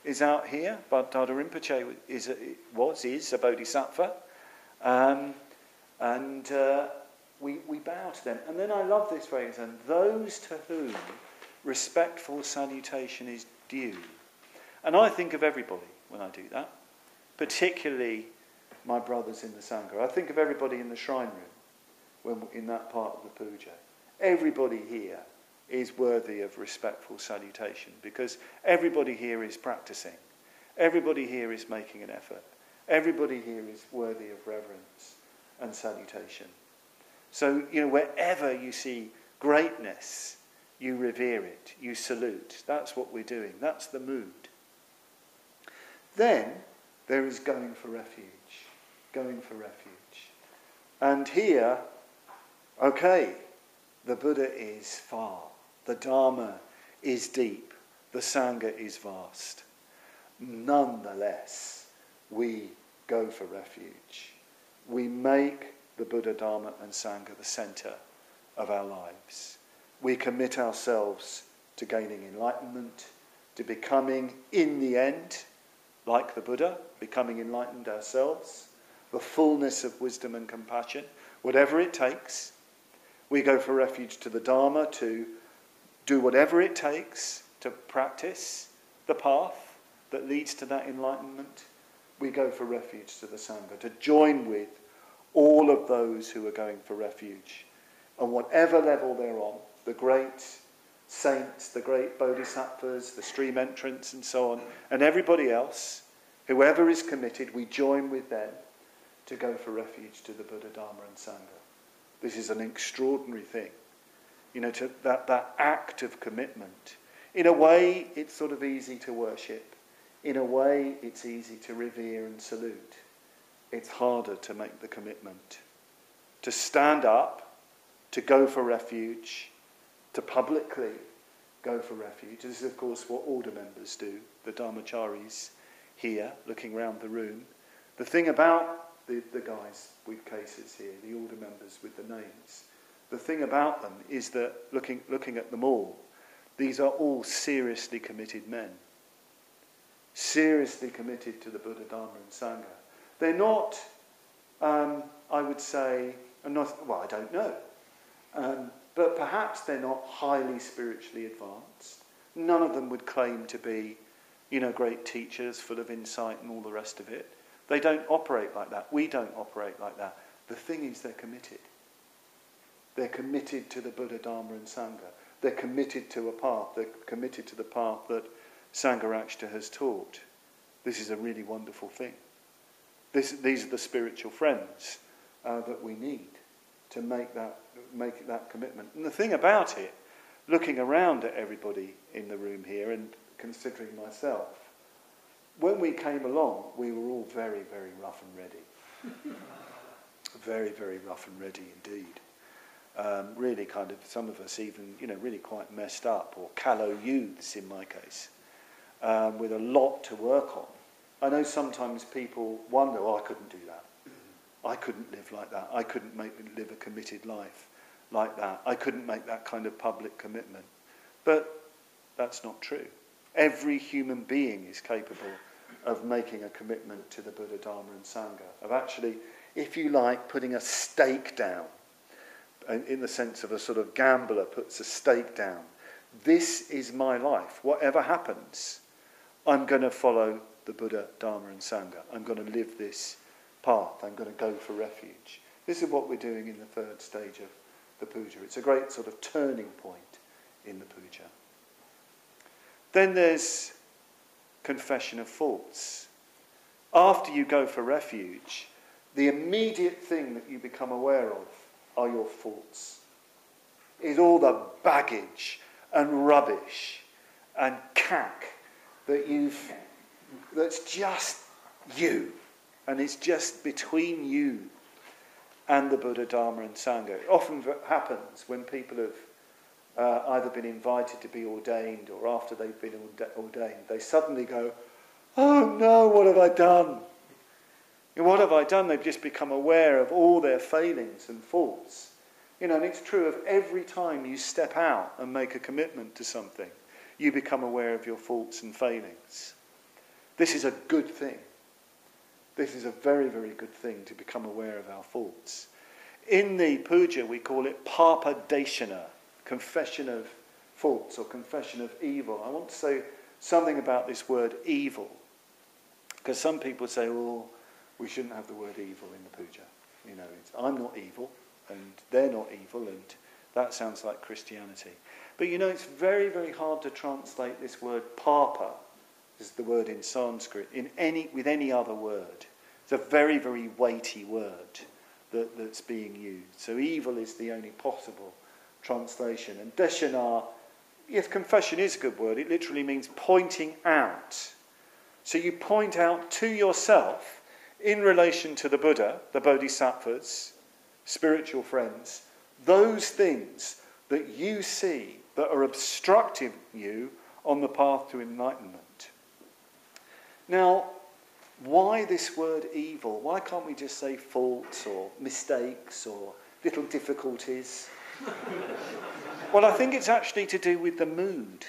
is out here. But Dada Rinpoche is a Bodhisattva. We bow to them. And then I love this phrase, and those to whom respectful salutation is due. And I think of everybody when I do that, particularly my brothers in the Sangha. I think of everybody in the shrine room, in that part of the puja. Everybody here is worthy of respectful salutation, because everybody here is practicing. Everybody here is making an effort. Everybody here is worthy of reverence and salutation. So, wherever you see greatness, you revere it, you salute. That's what we're doing. That's the mood. Then there is going for refuge. Going for refuge. And here, the Buddha is far. The Dharma is deep. The Sangha is vast. Nonetheless, we go for refuge. We make the Buddha, Dharma and Sangha the centre of our lives. We commit ourselves to gaining enlightenment, to becoming, in the end, like the Buddha, becoming enlightened ourselves, the fullness of wisdom and compassion, whatever it takes. We go for refuge to the Dharma to do whatever it takes to practice the path that leads to that enlightenment. We go for refuge to the Sangha, to join with all of those who are going for refuge, on whatever level they're on, the great saints, the great bodhisattvas, the stream entrants and so on, and everybody else, whoever is committed, we join with them to go for refuge to the Buddha, Dharma and Sangha. This is an extraordinary thing. You know, to that act of commitment. In a way, it's sort of easy to worship. In a way, it's easy to revere and salute. It's harder to make the commitment. To stand up, to go for refuge, to publicly go for refuge. This is, of course, what order members do, the Dharmacharis here, looking around the room. The thing about the guys with cases here, the order members with the names, the thing about them is that, looking at them all, these are all seriously committed men. Seriously committed to the Buddha, Dharma and Sangha. They're not, I would say, I don't know. But perhaps they're not highly spiritually advanced. None of them would claim to be, great teachers full of insight and all the rest of it. They don't operate like that. We don't operate like that. The thing is, they're committed. They're committed to the Buddha, Dharma and Sangha. They're committed to a path. They're committed to the path that Sangharakshita has taught. This is a really wonderful thing. These are the spiritual friends that we need to make that commitment. And the thing about it, looking around at everybody in the room here and considering myself, when we came along, we were all very, very rough and ready. Very, very rough and ready indeed. Really kind of, some of us even, really quite messed up, or callow youths in my case, with a lot to work on. I know sometimes people wonder, I couldn't do that. I couldn't live like that. I couldn't live a committed life like that. I couldn't make that kind of public commitment. But that's not true. Every human being is capable of making a commitment to the Buddha, Dharma and Sangha, of actually, if you like, putting a stake down, in the sense of a sort of gambler puts a stake down. This is my life. Whatever happens, I'm going to follow the Buddha, Dharma and Sangha. I'm going to live this path. I'm going to go for refuge. This is what we're doing in the third stage of the puja. It's a great sort of turning point in the puja. Then there's confession of faults. After you go for refuge, the immediate thing that you become aware of are your faults. Is all the baggage and rubbish and cack that's just you, and it's just between you and the Buddha, Dharma and Sangha. It often happens when people have either been invited to be ordained or after they've been ordained, they suddenly go, oh no, what have I done? And what have I done? They've just become aware of all their failings and faults. And it's true of every time you step out and make a commitment to something, you become aware of your faults and failings. This is a good thing. This is a very, very good thing, to become aware of our faults. In the puja, we call it papa deshana, confession of faults or confession of evil. I want to say something about this word evil, because some people say, we shouldn't have the word evil in the puja. I'm not evil, and they're not evil, and that sounds like Christianity. But it's very, very hard to translate this word papa, is the word in Sanskrit, with any other word. It's a very, very weighty word that's being used. So evil is the only possible translation. And deshana, yes, confession is a good word. It literally means pointing out. So you point out to yourself, in relation to the Buddha, the bodhisattvas, spiritual friends, those things that you see that are obstructing you on the path to enlightenment. Now, why this word evil? Why can't we just say faults or mistakes or little difficulties? Well, I think it's actually to do with the mood.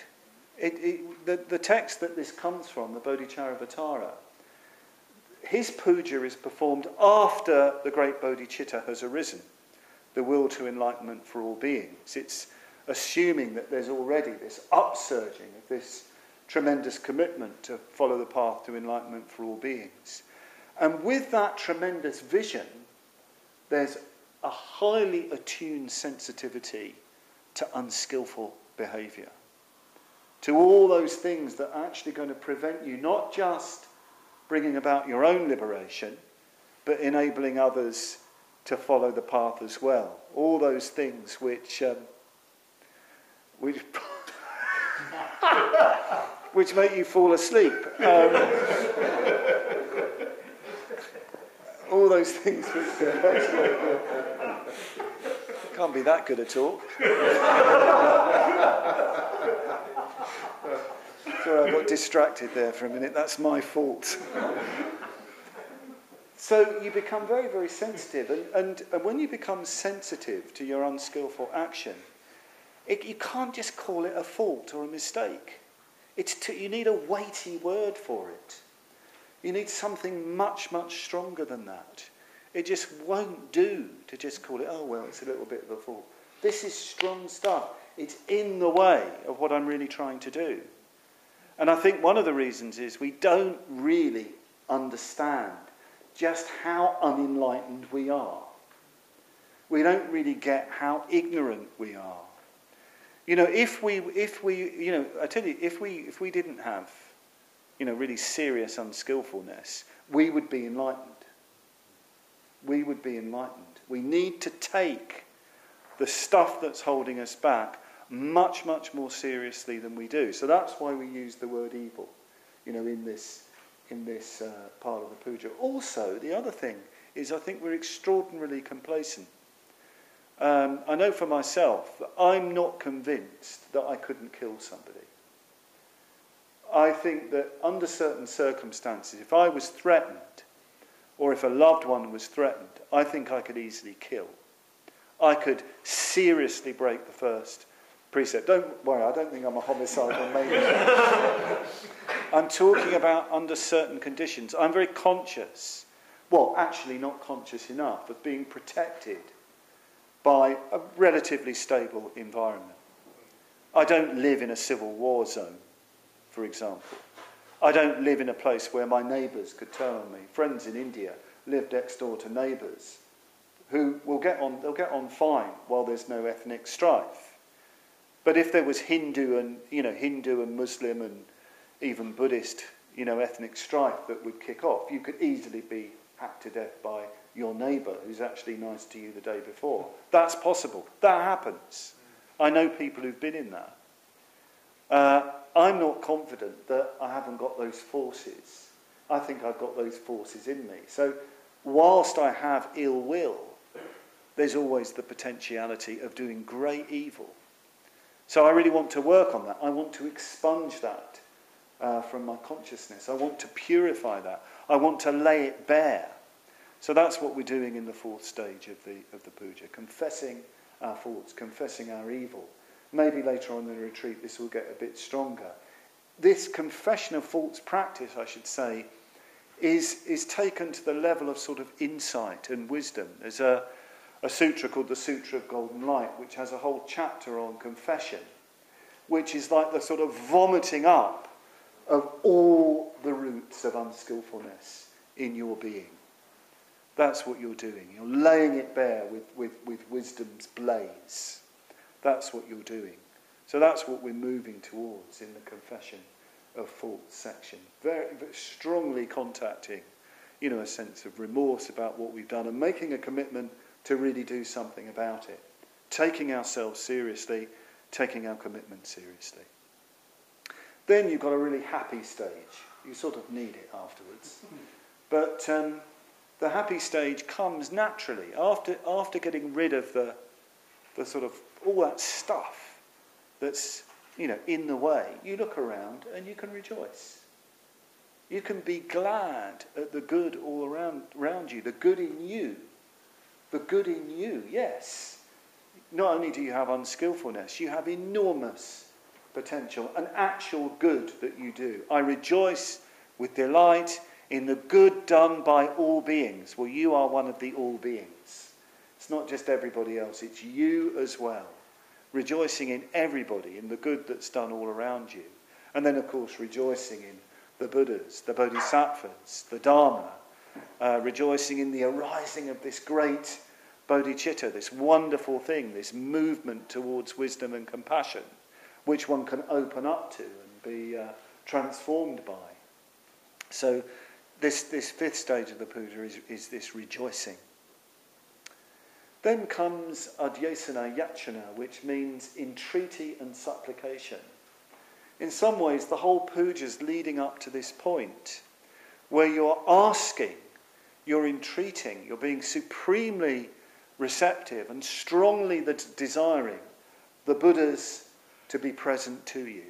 The text that this comes from, the Bodhicharyavatara, his puja is performed after the great bodhicitta has arisen, the will to enlightenment for all beings. It's assuming that there's already this upsurging of this tremendous commitment to follow the path to enlightenment for all beings. And with that tremendous vision, there's a highly attuned sensitivity to unskillful behaviour, to all those things that are actually going to prevent you not just bringing about your own liberation, but enabling others to follow the path as well. All those things which which make you fall asleep. All those things which can't be that good a talk. Sorry, I got distracted there for a minute. That's my fault. So you become very, very sensitive. And when you become sensitive to your unskillful action, you can't just call it a fault or a mistake. You need a weighty word for it. You need something much, much stronger than that. It just won't do to just call it, oh, well, it's a little bit of a fault. This is strong stuff. It's in the way of what I'm really trying to do. And I think one of the reasons is we don't really understand just how unenlightened we are. We don't really get how ignorant we are. You know, if we, I tell you, if we didn't have, really serious unskillfulness, we would be enlightened. We would be enlightened. We need to take the stuff that's holding us back much, much more seriously than we do. So that's why we use the word evil, in this part of the puja. Also, the other thing is I think we're extraordinarily complacent. I know for myself that I'm not convinced that I couldn't kill somebody. I think that under certain circumstances, if I was threatened, or if a loved one was threatened, I think I could easily kill. I could seriously break the first precept. Don't worry, I don't think I'm a homicidal maniac. I'm talking about under certain conditions. I'm very conscious, well, actually not conscious enough, of being protected by a relatively stable environment. I don't live in a civil war zone, for example. I don't live in a place where my neighbours could turn on me. Friends in India live next door to neighbours who they'll get on fine while there's no ethnic strife. But if there was Hindu and Muslim and even Buddhist, ethnic strife that would kick off, you could easily be hacked to death by your neighbour who's actually nice to you the day before. That's possible. That happens. I know people who've been in that. I'm not confident that I haven't got those forces. I think I've got those forces in me. So whilst I have ill will, there's always the potentiality of doing great evil. So I really want to work on that. I want to expunge that from my consciousness. I want to purify that. I want to lay it bare. So that's what we're doing in the fourth stage of the puja, confessing our faults, confessing our evil. Maybe later on in the retreat this will get a bit stronger. This confession of faults practice, I should say, is taken to the level of sort of insight and wisdom. There's a sutra called the Sutra of Golden Light, which has a whole chapter on confession, which is like the sort of vomiting up of all the roots of unskillfulness in your being. That's what you're doing. You're laying it bare with wisdom's blaze. That's what you're doing. So that's what we're moving towards in the confession of faults section. Very, very strongly contacting, a sense of remorse about what we've done and making a commitment to really do something about it. Taking ourselves seriously, taking our commitment seriously. Then you've got a really happy stage. You sort of need it afterwards. But the happy stage comes naturally after getting rid of the sort of all that stuff that's in the way. You look around and you can rejoice. You can be glad at the good all around you, the good in you. The good in you, yes. not only do you have unskillfulness, you have enormous potential, an actual good that you do. I rejoice with delight in the good done by all beings. Well, you are one of the all beings. It's not just everybody else, it's you as well. Rejoicing in everybody, in the good that's done all around you. And then, of course, rejoicing in the Buddhas, the Bodhisattvas, the Dharma, rejoicing in the arising of this great bodhicitta, this wonderful thing, this movement towards wisdom and compassion, which one can open up to and be transformed by. So this fifth stage of the puja is this rejoicing. Then comes adyasana yachana, which means entreaty and supplication. In some ways, the whole puja is leading up to this point, where you're asking, you're entreating, you're being supremely receptive and strongly desiring the Buddhas to be present to you.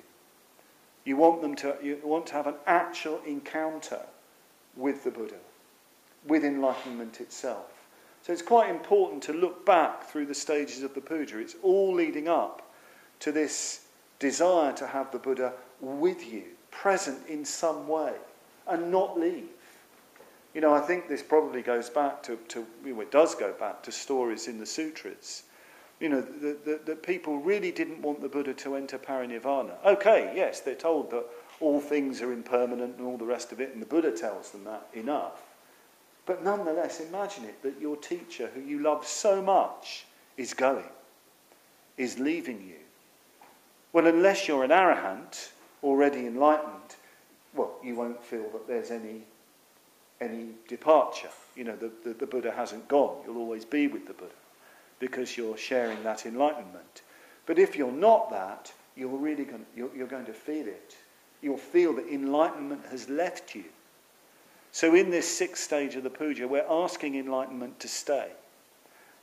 You want to have an actual encounter with the Buddha, with enlightenment itself. So it's quite important to look back through the stages of the puja. It's all leading up to this desire to have the Buddha with you, present in some way, and not leave. You know, I think this probably goes back to it does go back to stories in the sutras. You know, that people really didn't want the Buddha to enter parinirvana. Okay, yes, they're told that all things are impermanent and all the rest of it, and the Buddha tells them that enough. But nonetheless, imagine it, that your teacher, who you love so much, is going, is leaving you. Well, unless you're an arahant, already enlightened, well, you won't feel that there's any departure. You know, the Buddha hasn't gone. You'll always be with the Buddha because you're sharing that enlightenment. But if you're not that, you're going to feel it. You'll feel that enlightenment has left you. So in this sixth stage of the puja, we're asking enlightenment to stay.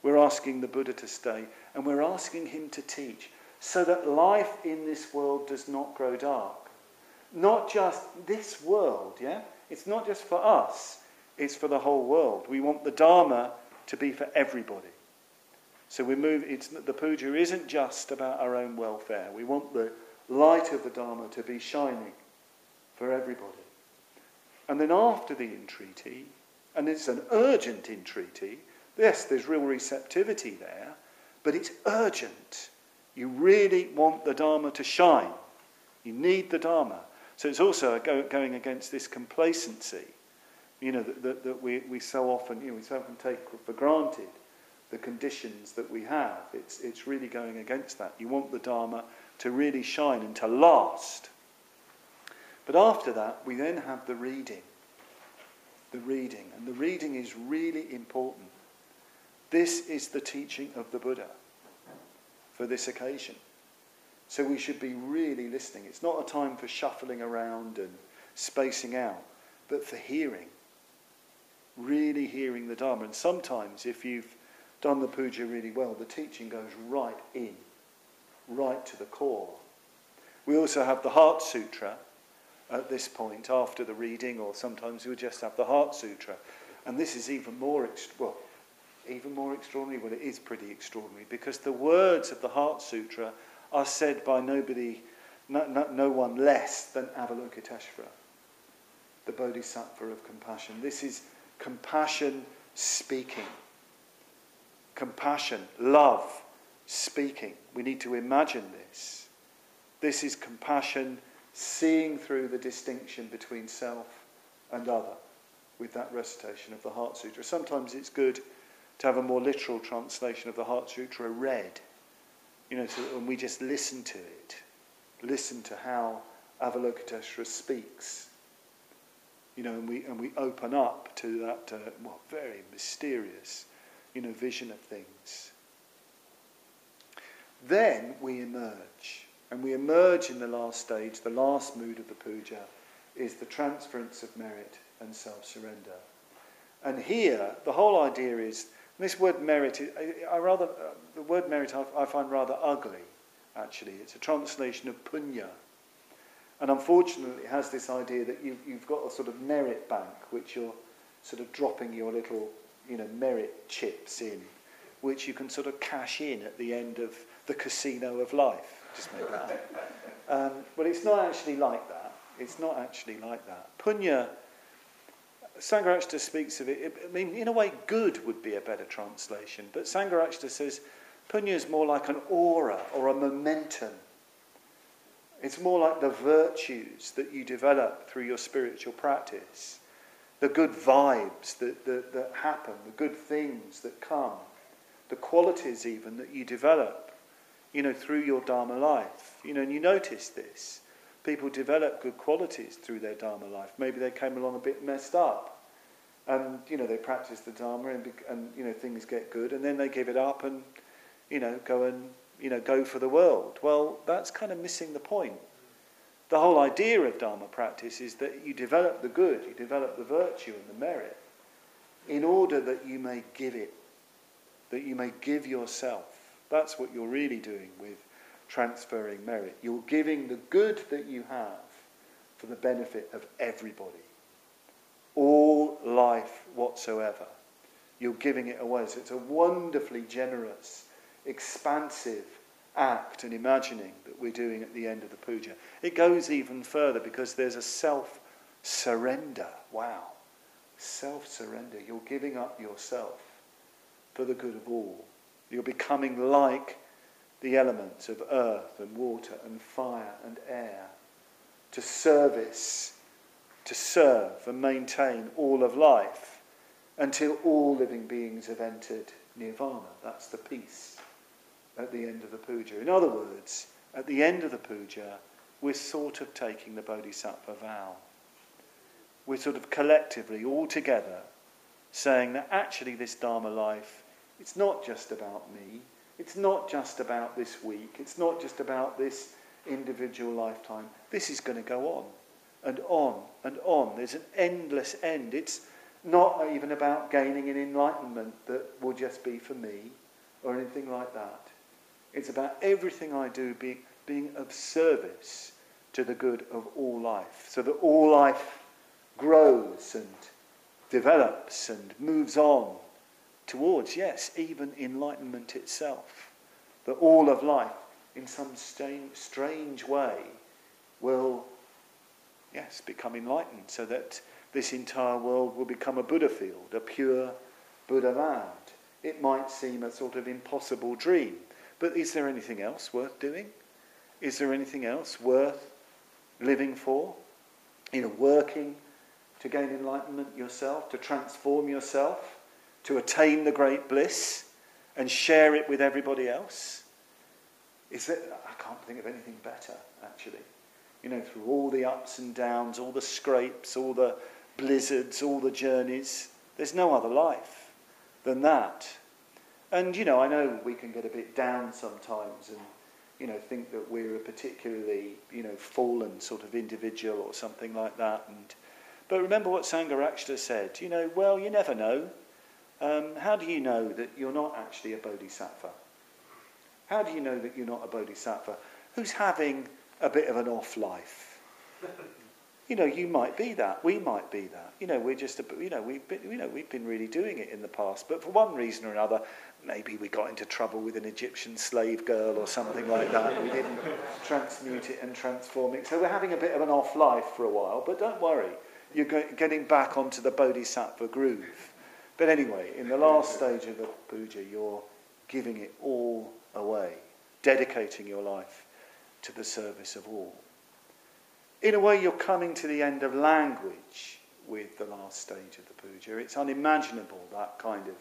We're asking the Buddha to stay, and we're asking him to teach, so that life in this world does not grow dark. Not just this world, yeah? It's not just for us, it's for the whole world. We want the Dharma to be for everybody. So the puja isn't just about our own welfare. We want the light of the Dharma to be shining for everybody. And then after the entreaty, and it's an urgent entreaty, yes, there's real receptivity there, but it's urgent. You really want the Dharma to shine. You need the Dharma. So it's also going against this complacency, you know, that we so often take for granted the conditions that we have. It's really going against that. You want the Dharma to really shine and to last. But after that, we then have the reading. The reading. And the reading is really important. This is the teaching of the Buddha for this occasion. So we should be really listening. It's not a time for shuffling around and spacing out, but for hearing. Really hearing the Dharma. And sometimes, if you've done the puja really well, the teaching goes right in, right to the core. We also have the Heart Sutra at this point, after the reading, or sometimes we'll just have the Heart Sutra. And this is even more extraordinary. Well, it is pretty extraordinary, because the words of the Heart Sutra are said by no one less than Avalokiteshvara, the Bodhisattva of compassion. This is compassion speaking. Compassion, love, speaking. We need to imagine this. This is compassion seeing through the distinction between self and other with that recitation of the Heart Sutra. Sometimes it's good to have a more literal translation of the Heart Sutra read, you know, and we just listen to it, listen to how Avalokiteshvara speaks, you know, and we open up to that very mysterious, you know, vision of things. Then we emerge, and we emerge in the last stage. The last mood of the puja is the transference of merit and self-surrender. And here, the whole idea is, this word merit, the word merit I find rather ugly, actually. It's a translation of punya. And unfortunately it has this idea that you've got a sort of merit bank, which you're sort of dropping your little, you know, merit chips in, which you can sort of cash in at the end of the casino of life. Just made that up. But it's not actually like that. It's not actually like that. Punya, Sangharakshita speaks of it. I mean, in a way, good would be a better translation. But Sangharakshita says punya is more like an aura or a momentum. It's more like the virtues that you develop through your spiritual practice. The good vibes that happen, the good things that come, the qualities even that you develop, through your Dharma life. And you notice this. People develop good qualities through their Dharma life. Maybe they came along a bit messed up. And, they practice the Dharma and things get good. And then they give it up and, go for the world. Well, that's kind of missing the point. The whole idea of Dharma practice is that you develop the good, you develop the virtue and the merit in order that you may give it, that you may give yourself. That's what you're really doing with transferring merit. You're giving the good that you have for the benefit of everybody. All life whatsoever. You're giving it away. So it's a wonderfully generous, expansive act and imagining that we're doing at the end of the puja. It goes even further because there's a self-surrender. Wow. Self-surrender. You're giving up yourself for the good of all. You're becoming like the elements of earth and water and fire and air to serve and maintain all of life until all living beings have entered nirvana. That's the peace at the end of the puja. In other words, at the end of the puja, we're sort of taking the bodhisattva vow. We're sort of collectively, all together, saying that actually this Dharma life, it's not just about me, it's not just about this week, it's not just about this individual lifetime. This is going to go on and on and on. There's an endless end. It's not even about gaining an enlightenment that will just be for me or anything like that. It's about everything I do being of service to the good of all life, so that all life grows and develops and moves on towards, yes, even enlightenment itself. That all of life, in some strange way, will, yes, become enlightened, so that this entire world will become a Buddha field, a pure Buddha land. It might seem a sort of impossible dream, but is there anything else worth doing? Is there anything else worth living for? Working to gain enlightenment yourself, to transform yourself, to attain the great bliss and share it with everybody else? I can't think of anything better, actually. Through all the ups and downs, all the scrapes, all the blizzards, all the journeys, there's no other life than that. And, I know we can get a bit down sometimes and, think that we're a particularly, fallen sort of individual or something like that. But remember what Sangharakshita said, well, you never know. How do you know that you're not actually a bodhisattva? How do you know that you're not a bodhisattva? Who's having a bit of an off life? You might be that. We might be that. We're just, we've been really doing it in the past. But for one reason or another, maybe we got into trouble with an Egyptian slave girl or something like that. We didn't transmute it and transform it. So we're having a bit of an off life for a while. But don't worry, you're getting back onto the bodhisattva groove. But anyway, in the last stage of the puja, you're giving it all away, dedicating your life to the service of all. In a way, you're coming to the end of language with the last stage of the puja. It's unimaginable, that kind of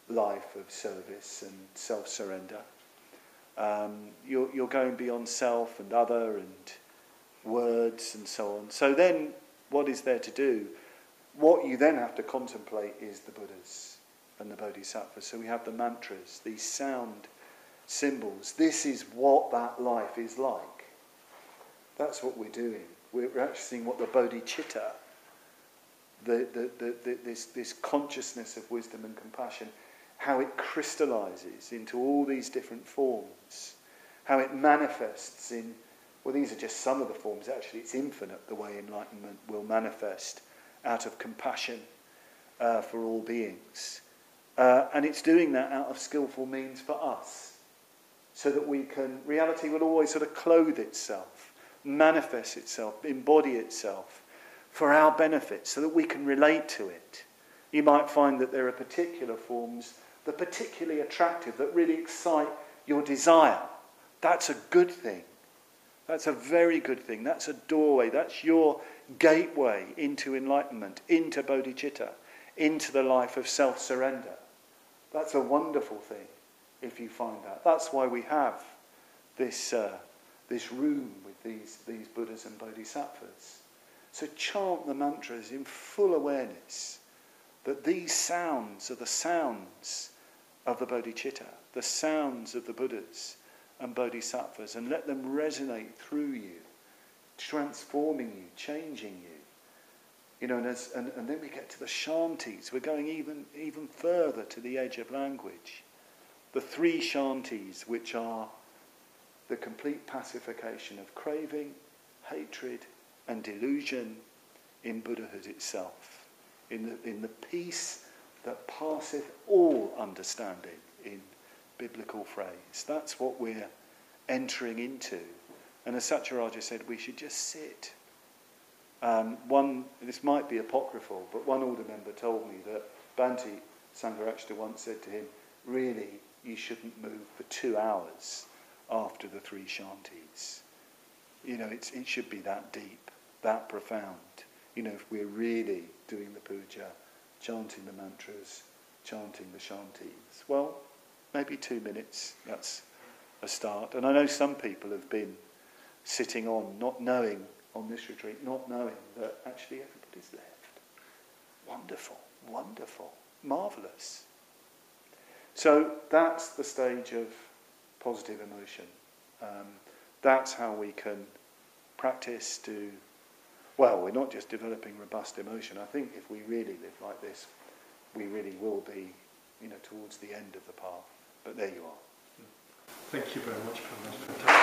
life of service and self-surrender. You're going beyond self and other and words and so on. So then, what is there to do? What you then have to contemplate is the Buddhas and the Bodhisattvas. So we have the mantras, these sound symbols. This is what that life is like. That's what we're doing. We're actually seeing what the bodhicitta, this consciousness of wisdom and compassion, how it crystallizes into all these different forms, how it manifests in, well, these are just some of the forms. Actually, it's infinite the way enlightenment will manifest out of compassion for all beings. And it's doing that out of skillful means for us, so that we can, reality will always sort of clothe itself, manifest itself, embody itself for our benefit, so that we can relate to it. You might find that there are particular forms that are particularly attractive, that really excite your desire. That's a good thing. That's a very good thing. That's a doorway. That's your gateway into enlightenment, into bodhicitta, into the life of self-surrender. That's a wonderful thing if you find that. That's why we have this room with these Buddhas and Bodhisattvas. So chant the mantras in full awareness that these sounds are the sounds of the bodhicitta, the sounds of the Buddhas and Bodhisattvas, and let them resonate through you, transforming you, changing you. You know, and then we get to the shantis. We're going even further to the edge of language. The 3 shantis, which are the complete pacification of craving, hatred, and delusion in Buddhahood itself, in the peace that passeth all understanding, in biblical phrase. That's what we're entering into. And as Satyaraja said, we should just sit. This might be apocryphal, but one order member told me that Bhante Sangharakshita once said to him, really, you shouldn't move for 2 hours after the 3 shantis. You know, it should be that deep, that profound. You know, if we're really doing the puja, chanting the mantras, chanting the shantis. Well, maybe 2 minutes, that's a start. And I know some people have been sitting on, not knowing, on this retreat, not knowing that actually everybody's left. Wonderful, wonderful, marvellous. So that's the stage of positive emotion. That's how we can practice to, well, we're not just developing robust emotion. I think if we really live like this, we really will be, you know, towards the end of the path. But there you are. Thank you very much for that.